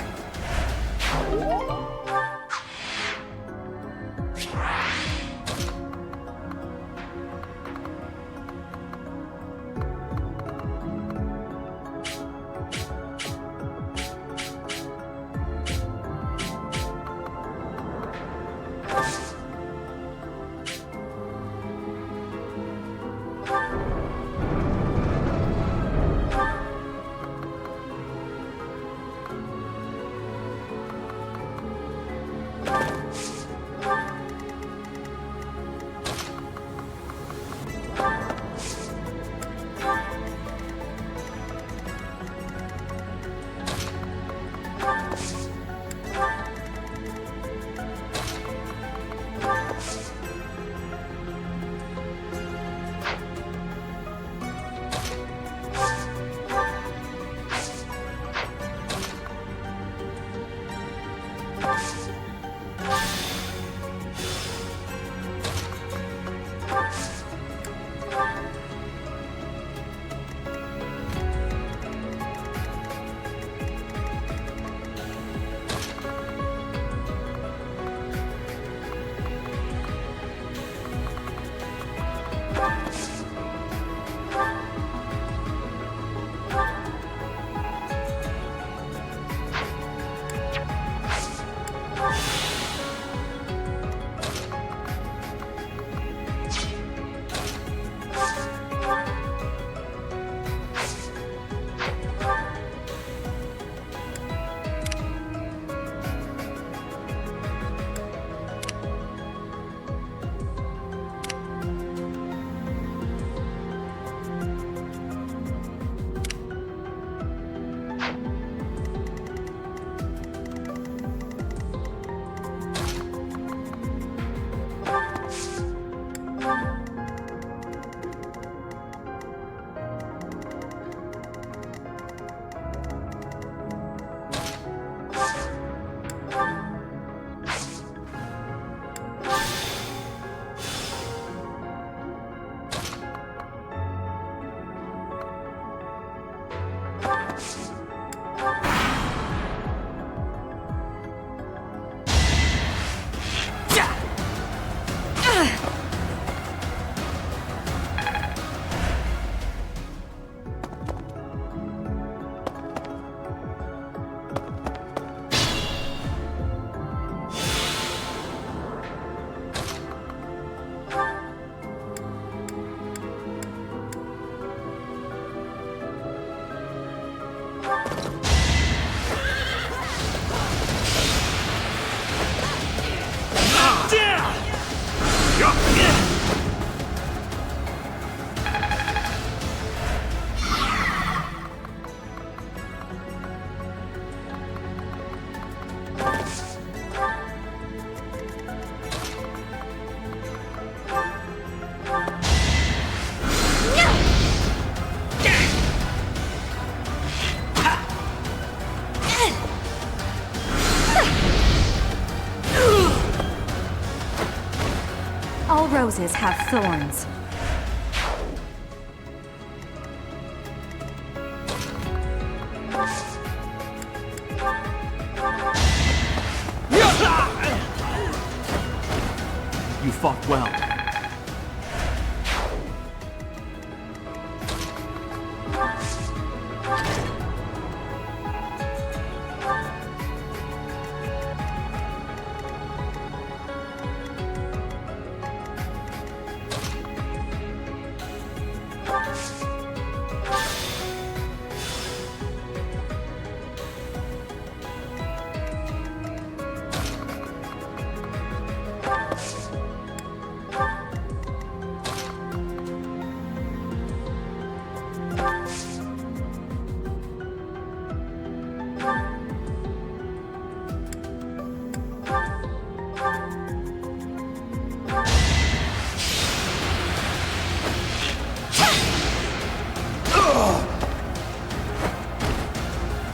roses have thorns. You fought well.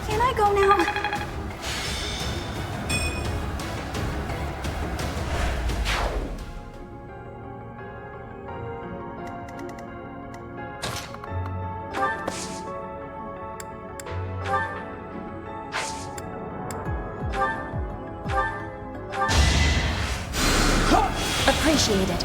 Can I go now? Appreciated.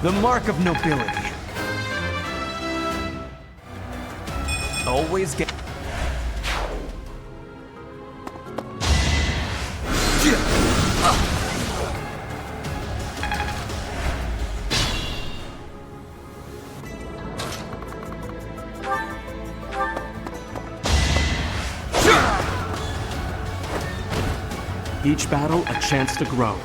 The mark of nobility. Always get... Each battle, a chance to grow.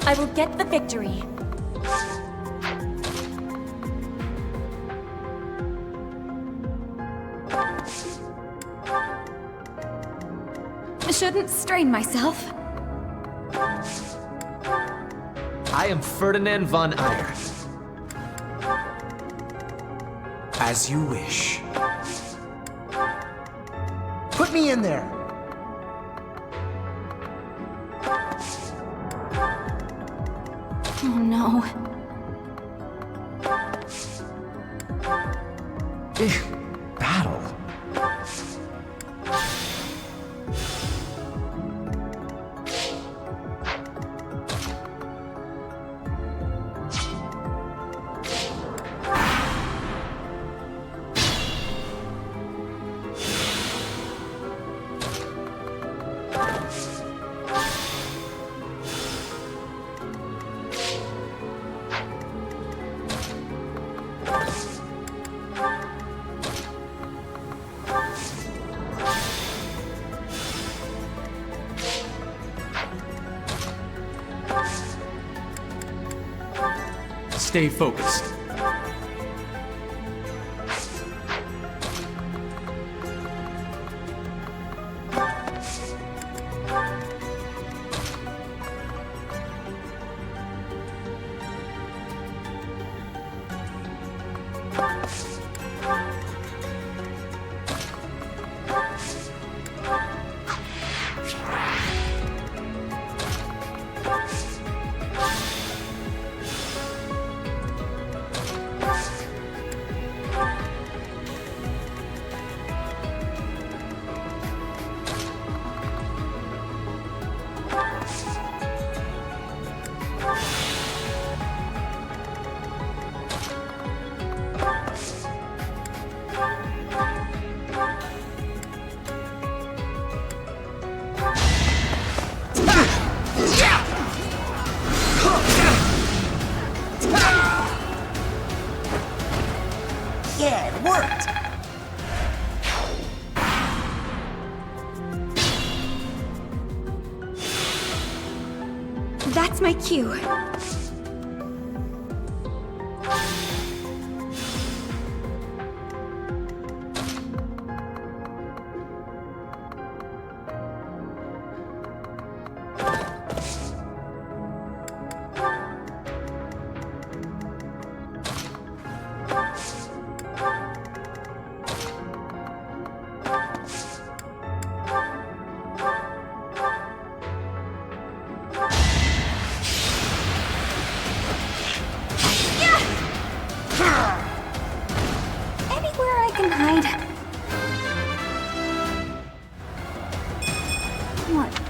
I will get the victory. Shouldn't strain myself. I am Ferdinand von Eyre. As you wish. Put me in there. Oh no. Battle. Stay focused. That's my cue. Anywhere I can hide. What?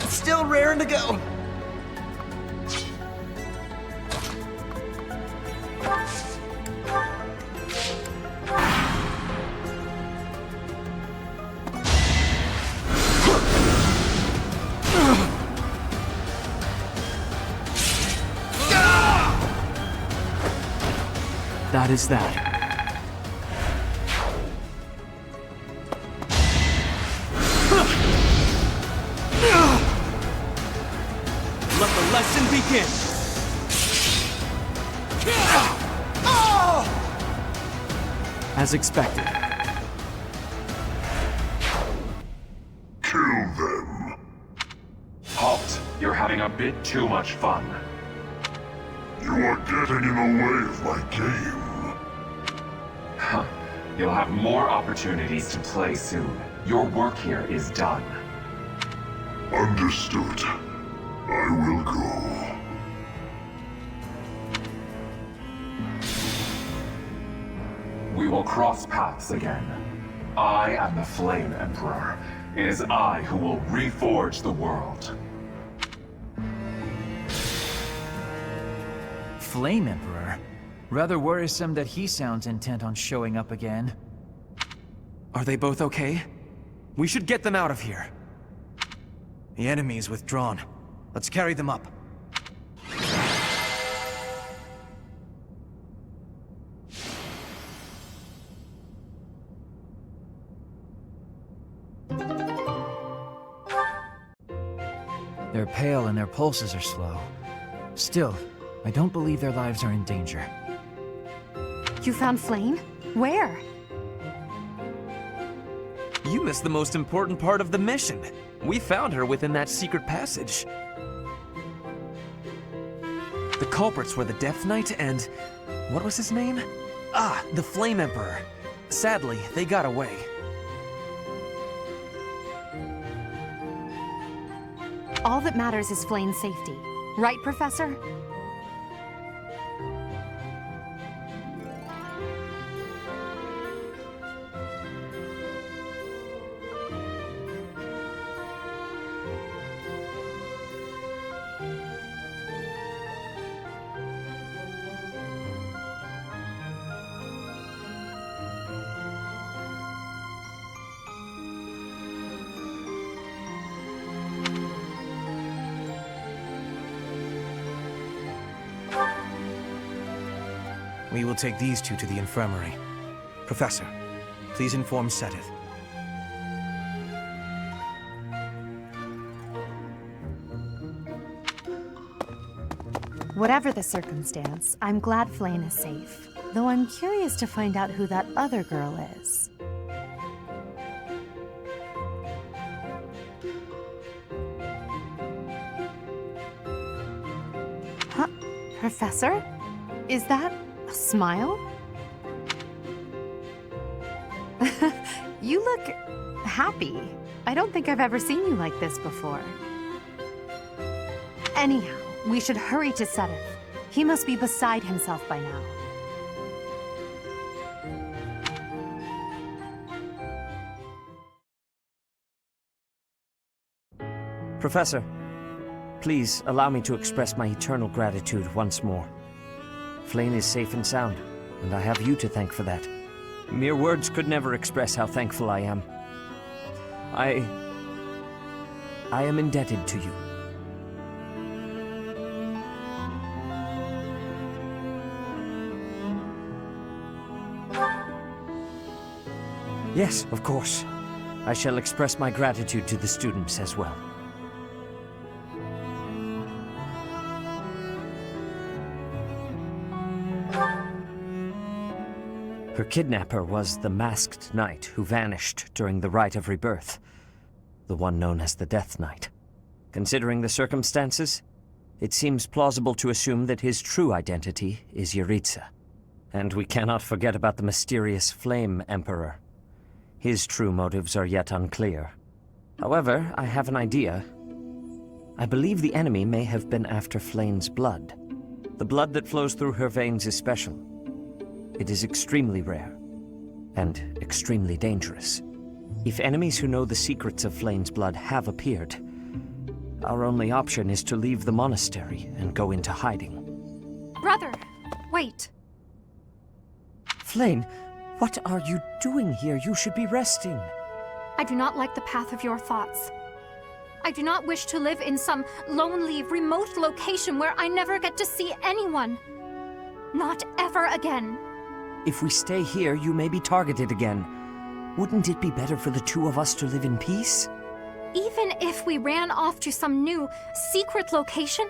Still raring to go. That is that. Let the lesson begin! As expected. Kill them. Halt! You're having a bit too much fun. You are getting in the way of my game. Huh. You'll have more opportunities to play soon. Your work here is done. Understood. I will go. We will cross paths again. I am the Flame Emperor. It is I who will reforge the world. Flame Emperor? Rather worrisome that he sounds intent on showing up again. Are they both okay? We should get them out of here. The enemy is withdrawn. Let's carry them up. They're pale and their pulses are slow. Still, I don't believe their lives are in danger. You found Flame? Where? You missed the most important part of the mission. We found her within that secret passage. The culprits were the Death Knight and... what was his name? Ah, the Flame Emperor. Sadly, they got away. All that matters is Flame's safety. Right, Professor? We will take these two to the infirmary. Professor, please inform Sedith. Whatever the circumstance, I'm glad Flame is safe. Though I'm curious to find out who that other girl is. Huh? Professor? Is that a smile? You look happy. I don't think I've ever seen you like this before. Anyhow, we should hurry to Sedith. He must be beside himself by now. Professor, Please, allow me to express my eternal gratitude once more. Flayn is safe and sound, and I have you to thank for that. Mere words could never express how thankful I am. I am indebted to you. Yes, of course. I shall express my gratitude to the students as well. Her kidnapper was the masked knight who vanished during the Rite of Rebirth, the one known as the Death Knight. Considering the circumstances, it seems plausible to assume that his true identity is Yaritza. And we cannot forget about the mysterious Flame Emperor. His true motives are yet unclear. However, I have an idea. I believe the enemy may have been after Flayn's blood. The blood that flows through her veins is special. It is extremely rare, and extremely dangerous. If enemies who know the secrets of Flayn's blood have appeared, our only option is to leave the monastery and go into hiding. Brother, wait. Flayn, what are you doing here? You should be resting. I do not like the path of your thoughts. I do not wish to live in some lonely, remote location where I never get to see anyone. Not ever again. If we stay here, you may be targeted again. Wouldn't it be better for the two of us to live in peace? Even if we ran off to some new, secret location,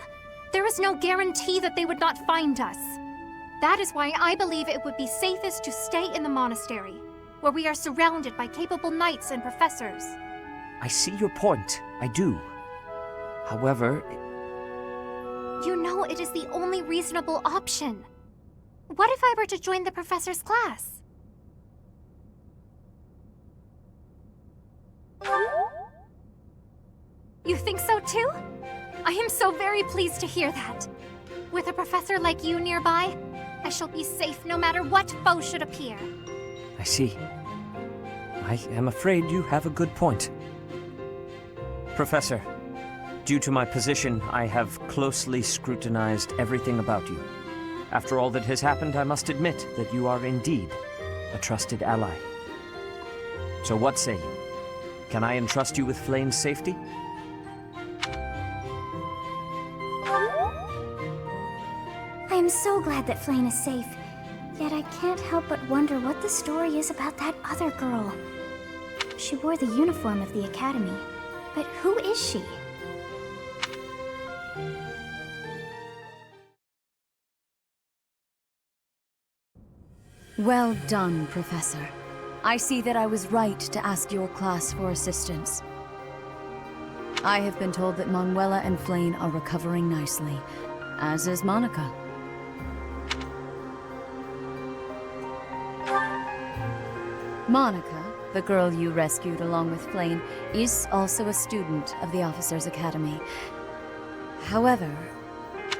there is no guarantee that they would not find us. That is why I believe it would be safest to stay in the monastery, where we are surrounded by capable knights and professors. I see your point. I do. However... You know it is the only reasonable option. What if I were to join the professor's class? You think so too? I am so very pleased to hear that. With a professor like you nearby, I shall be safe no matter what foe should appear. I see. I am afraid you have a good point. Professor, due to my position, I have closely scrutinized everything about you. After all that has happened, I must admit that you are indeed a trusted ally. So what say you? Can I entrust you with Flayn's safety? I am so glad that Flayn is safe. Yet I can't help but wonder what the story is about that other girl. She wore the uniform of the academy. But who is she? Well done, Professor. I see that I was right to ask your class for assistance. I have been told that Manuela and Flayn are recovering nicely, as is Monica. Monica, the girl you rescued along with Flayn, is also a student of the Officers' Academy. However...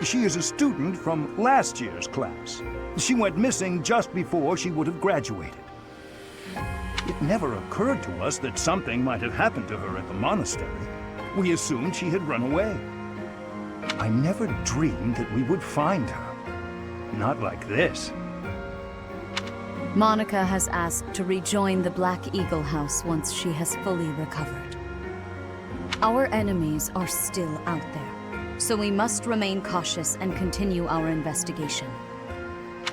She is a student from last year's class. She went missing just before she would have graduated. It never occurred to us that something might have happened to her at the monastery. We assumed she had run away. I never dreamed that we would find her. Not like this. Monica has asked to rejoin the Black Eagle House once she has fully recovered. Our enemies are still out there, so we must remain cautious and continue our investigation.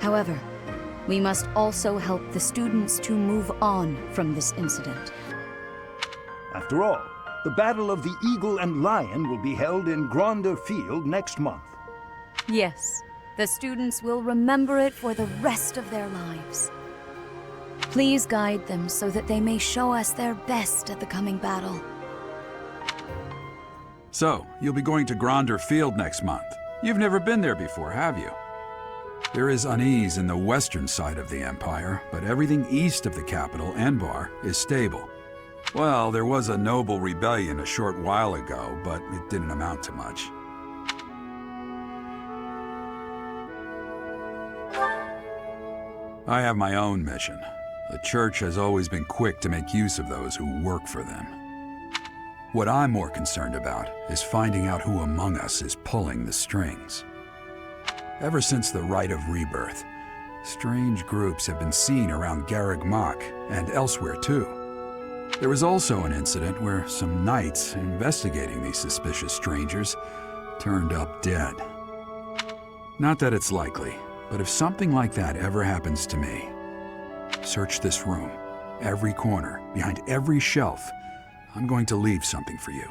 However, we must also help the students to move on from this incident. After all, the Battle of the Eagle and Lion will be held in Gronder Field next month. Yes, the students will remember it for the rest of their lives. Please guide them so that they may show us their best at the coming battle. So, you'll be going to Gronder Field next month. You've never been there before, have you? There is unease in the western side of the Empire, but everything east of the capital, Enbar, is stable. Well, there was a noble rebellion a short while ago, but it didn't amount to much. I have my own mission. The Church has always been quick to make use of those who work for them. What I'm more concerned about is finding out who among us is pulling the strings. Ever since the Rite of Rebirth, strange groups have been seen around Garreg Mach and elsewhere too. There was also an incident where some knights investigating these suspicious strangers turned up dead. Not that it's likely, but if something like that ever happens to me, search this room, every corner, behind every shelf. I'm going to leave something for you.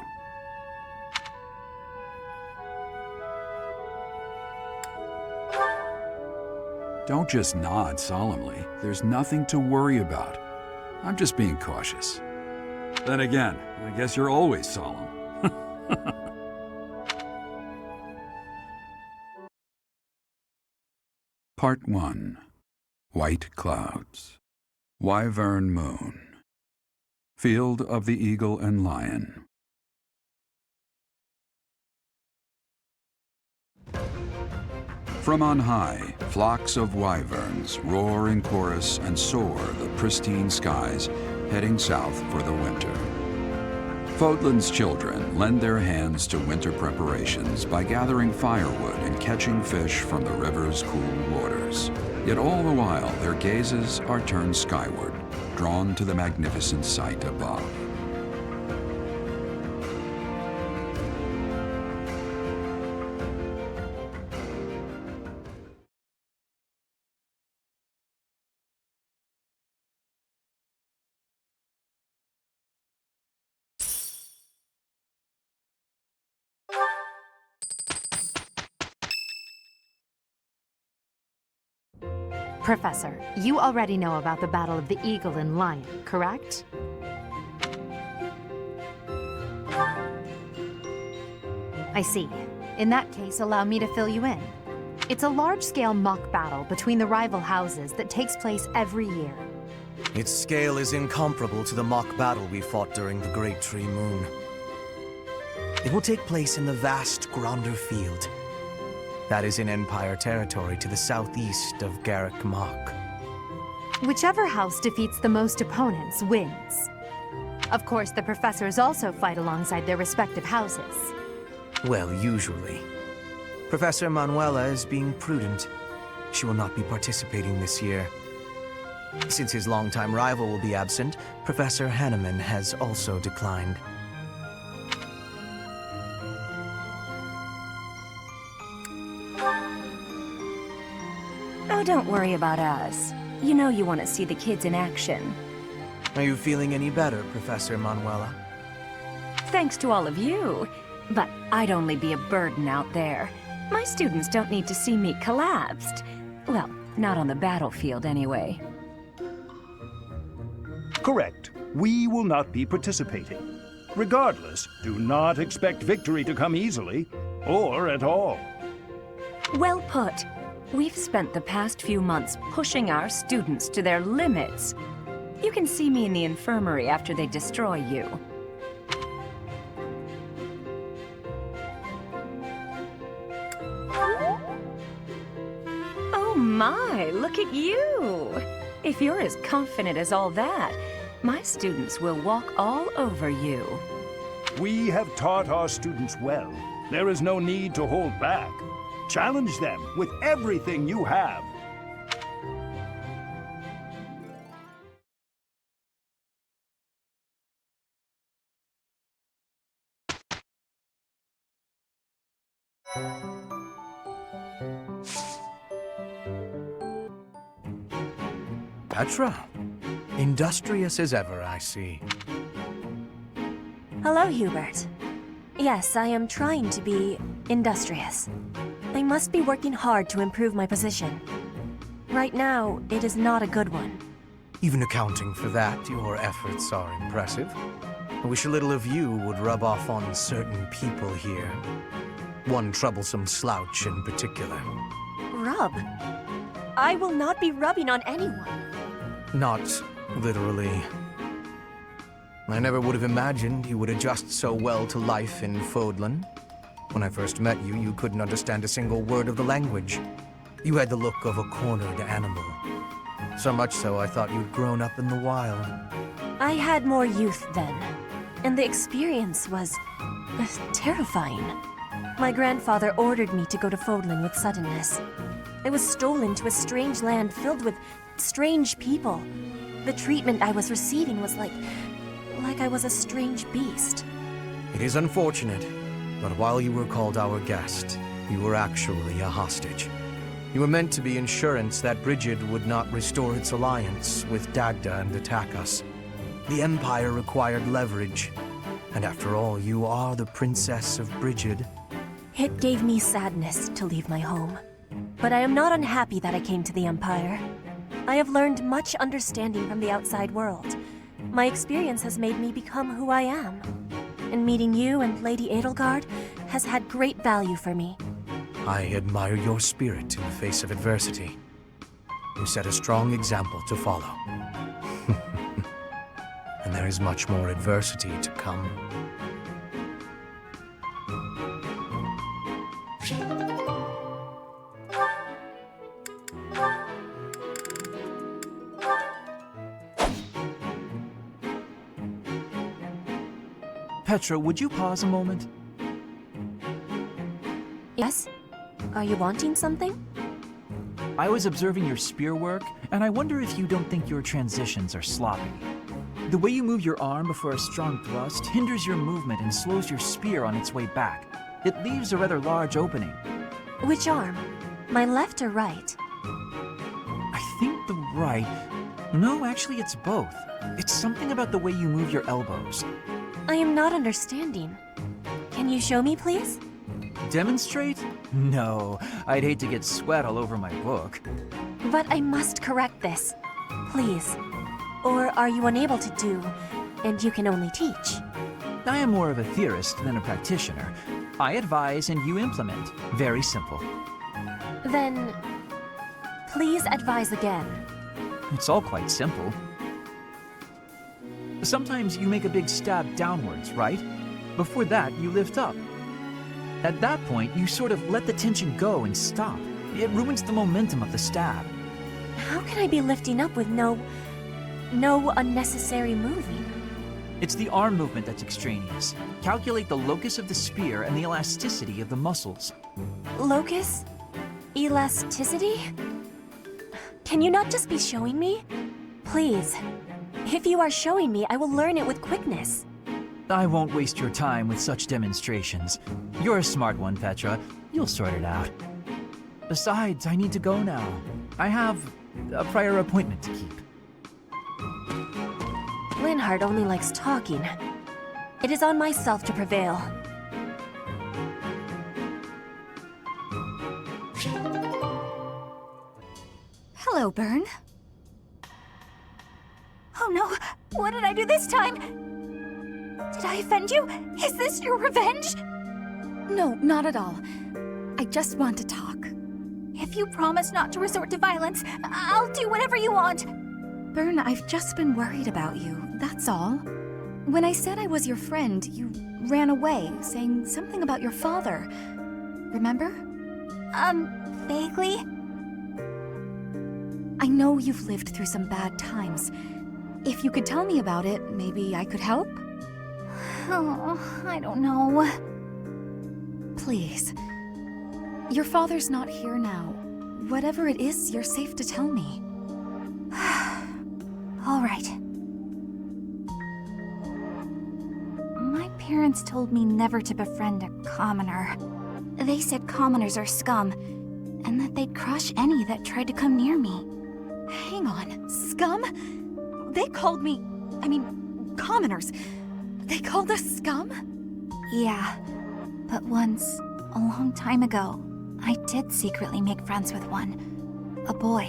Don't just nod solemnly. There's nothing to worry about. I'm just being cautious. Then again, I guess you're always solemn. Part 1. White Clouds. Wyvern Moon. Field of the Eagle and Lion. From on high, flocks of wyverns roar in chorus and soar the pristine skies, heading south for the winter. Fodlan's children lend their hands to winter preparations by gathering firewood and catching fish from the river's cool waters. Yet all the while, their gazes are turned skyward, drawn to the magnificent sight above. Professor, you already know about the Battle of the Eagle and Lion, correct? I see. In that case, allow me to fill you in. It's a large-scale mock battle between the rival houses that takes place every year. Its scale is incomparable to the mock battle we fought during the Great Tree Moon. It will take place in the vast Gronder Field. That is in Empire territory to the southeast of Garreg Mach. Whichever house defeats the most opponents wins. Of course, the professors also fight alongside their respective houses. Well, usually. Professor Manuela is being prudent. She will not be participating this year. Since his longtime rival will be absent, Professor Hanneman has also declined. Oh, don't worry about us. You know you want to see the kids in action. Are you feeling any better, Professor Manuela? Thanks to all of you. But I'd only be a burden out there. My students don't need to see me collapsed. Well, not on the battlefield anyway. Correct. We will not be participating. Regardless, do not expect victory to come easily, or at all. Well put. We've spent the past few months pushing our students to their limits. You can see me in the infirmary after they destroy you. Oh my, look at you! If you're as confident as all that, my students will walk all over you. We have taught our students well. There is no need to hold back. Challenge them with everything you have. Petra, industrious as ever, I see. Hello, Hubert. Yes, I am trying to be industrious. I must be working hard to improve my position. Right now, it is not a good one. Even accounting for that, your efforts are impressive. I wish a little of you would rub off on certain people here. One troublesome slouch in particular. Rub? I will not be rubbing on anyone. Not literally. I never would have imagined you would adjust so well to life in Fodlan. When I first met you, you couldn't understand a single word of the language. You had the look of a cornered animal. So much so I thought you'd grown up in the wild. I had more youth then. And the experience was terrifying. My grandfather ordered me to go to Fodlan with suddenness. I was stolen to a strange land filled with strange people. The treatment I was receiving was like I was a strange beast. It is unfortunate, but while you were called our guest, you were actually a hostage. You were meant to be insurance that Brigid would not restore its alliance with Dagda and attack us. The Empire required leverage, and after all, you are the Princess of Brigid. It gave me sadness to leave my home, but I am not unhappy that I came to the Empire. I have learned much understanding from the outside world. My experience has made me become who I am. And meeting you and Lady Edelgard has had great value for me. I admire your spirit in the face of adversity. You set a strong example to follow. And there is much more adversity to come. Petra, would you pause a moment? Yes? Are you wanting something? I was observing your spear work, and I wonder if you don't think your transitions are sloppy. The way you move your arm before a strong thrust hinders your movement and slows your spear on its way back. It leaves a rather large opening. Which arm? My left or right? I think the right... No, actually it's both. It's something about the way you move your elbows. I am not understanding. Can you show me, please? Demonstrate? No, I'd hate to get sweat all over my book. But I must correct this. Please. Or are you unable to do, and you can only teach? I am more of a theorist than a practitioner. I advise and you implement. Very simple. Then, please advise again. It's all quite simple. Sometimes you make a big stab downwards, right? Before that, you lift up. At that point, you sort of let the tension go and stop. It ruins the momentum of the stab. How can I be lifting up with no unnecessary moving? It's the arm movement that's extraneous. Calculate the locus of the spear and the elasticity of the muscles. Locus? Elasticity? Can you not just be showing me? Please. If you are showing me, I will learn it with quickness. I won't waste your time with such demonstrations. You're a smart one, Petra. You'll sort it out. Besides, I need to go now. I have a prior appointment to keep. Linhardt only likes talking. It is on myself to prevail. Hello, Byrne. Oh no, what did I do this time? Did I offend you? Is this your revenge? No, not at all. I just want to talk. If you promise not to resort to violence, I'll do whatever you want. Byrne, I've just been worried about you, that's all. When I said I was your friend, you ran away, saying something about your father. Remember? Vaguely? I know you've lived through some bad times. If you could tell me about it, maybe I could help? Oh, I don't know. Please. Your father's not here now. Whatever it is, you're safe to tell me. All right. My parents told me never to befriend a commoner. They said commoners are scum, and that they'd crush any that tried to come near me. Hang on, scum? They called me... commoners. They called us scum? Yeah, but once, a long time ago, I did secretly make friends with one. A boy.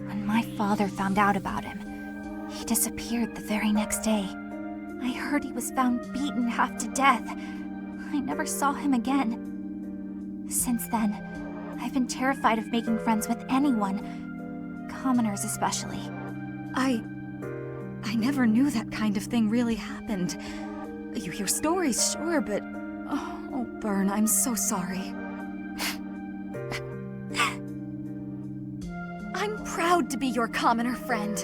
When my father found out about him, he disappeared the very next day. I heard he was found beaten half to death. I never saw him again. Since then, I've been terrified of making friends with anyone. Commoners especially. I never knew that kind of thing really happened. You hear stories, sure, but... Oh, Byrne, I'm so sorry. I'm proud to be your commoner friend.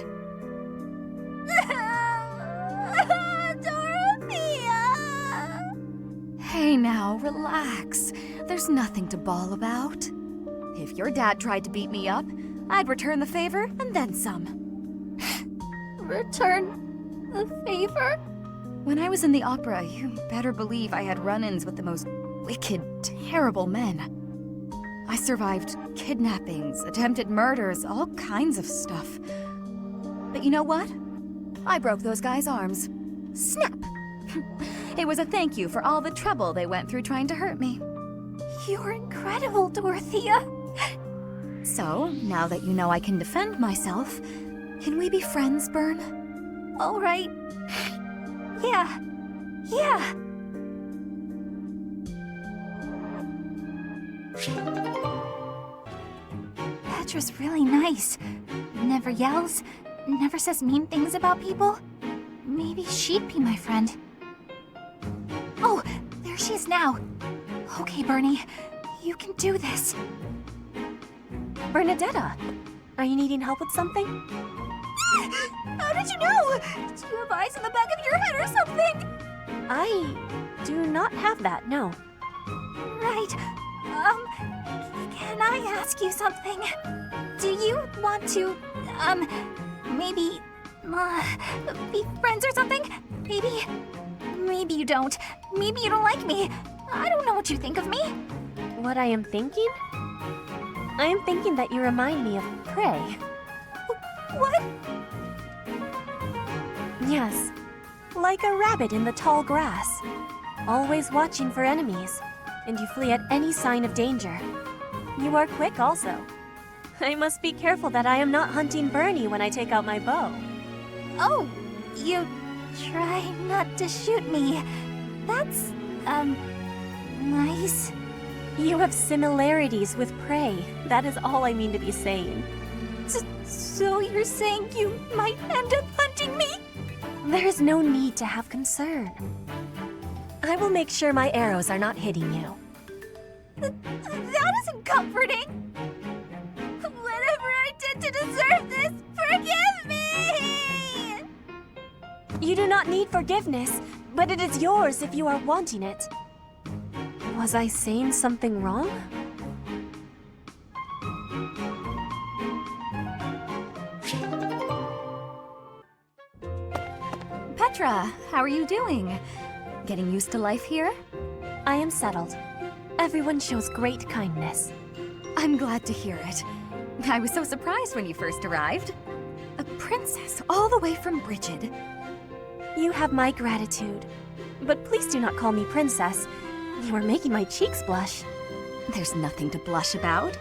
Dorothy! Now, relax. There's nothing to bawl about. If your dad tried to beat me up, I'd return the favor and then some. Return the favor? When I was in the opera, you better believe I had run-ins with the most wicked, terrible men. I survived kidnappings, attempted murders, all kinds of stuff. But you know what? I broke those guys' arms. Snap! It was a thank you for all the trouble they went through trying to hurt me. You're incredible, Dorothea. So, now that you know I can defend myself, can we be friends, Bern? All right. Yeah. Petra's really nice. Never yells, never says mean things about people. Maybe she'd be my friend. Oh, there she is now. Okay, Bernie, you can do this. Bernadetta, are you needing help with something? How did you know? Do you have eyes in the back of your head or something? I do not have that, no. Right. Can I ask you something? Do you want to, maybe, be friends or something? Maybe you don't. Maybe you don't like me. I don't know what you think of me. What I am thinking? I am thinking that you remind me of prey. What? Yes, like a rabbit in the tall grass. Always watching for enemies, and you flee at any sign of danger. You are quick also. I must be careful that I am not hunting Bernie when I take out my bow. Oh, you try not to shoot me. That's, nice. You have similarities with prey. That is all I mean to be saying. So you're saying you might end up hunting me? There is no need to have concern. I will make sure my arrows are not hitting you. That isn't comforting. Whatever I did to deserve this, forgive me! You do not need forgiveness, but it is yours if you are wanting it. Was I saying something wrong? Petra, how are you doing? Getting used to life here? I am settled. Everyone shows great kindness. I'm glad to hear it. I was so surprised when you first arrived. A princess all the way from Brigid. You have my gratitude. But please do not call me princess. You are making my cheeks blush. There's nothing to blush about.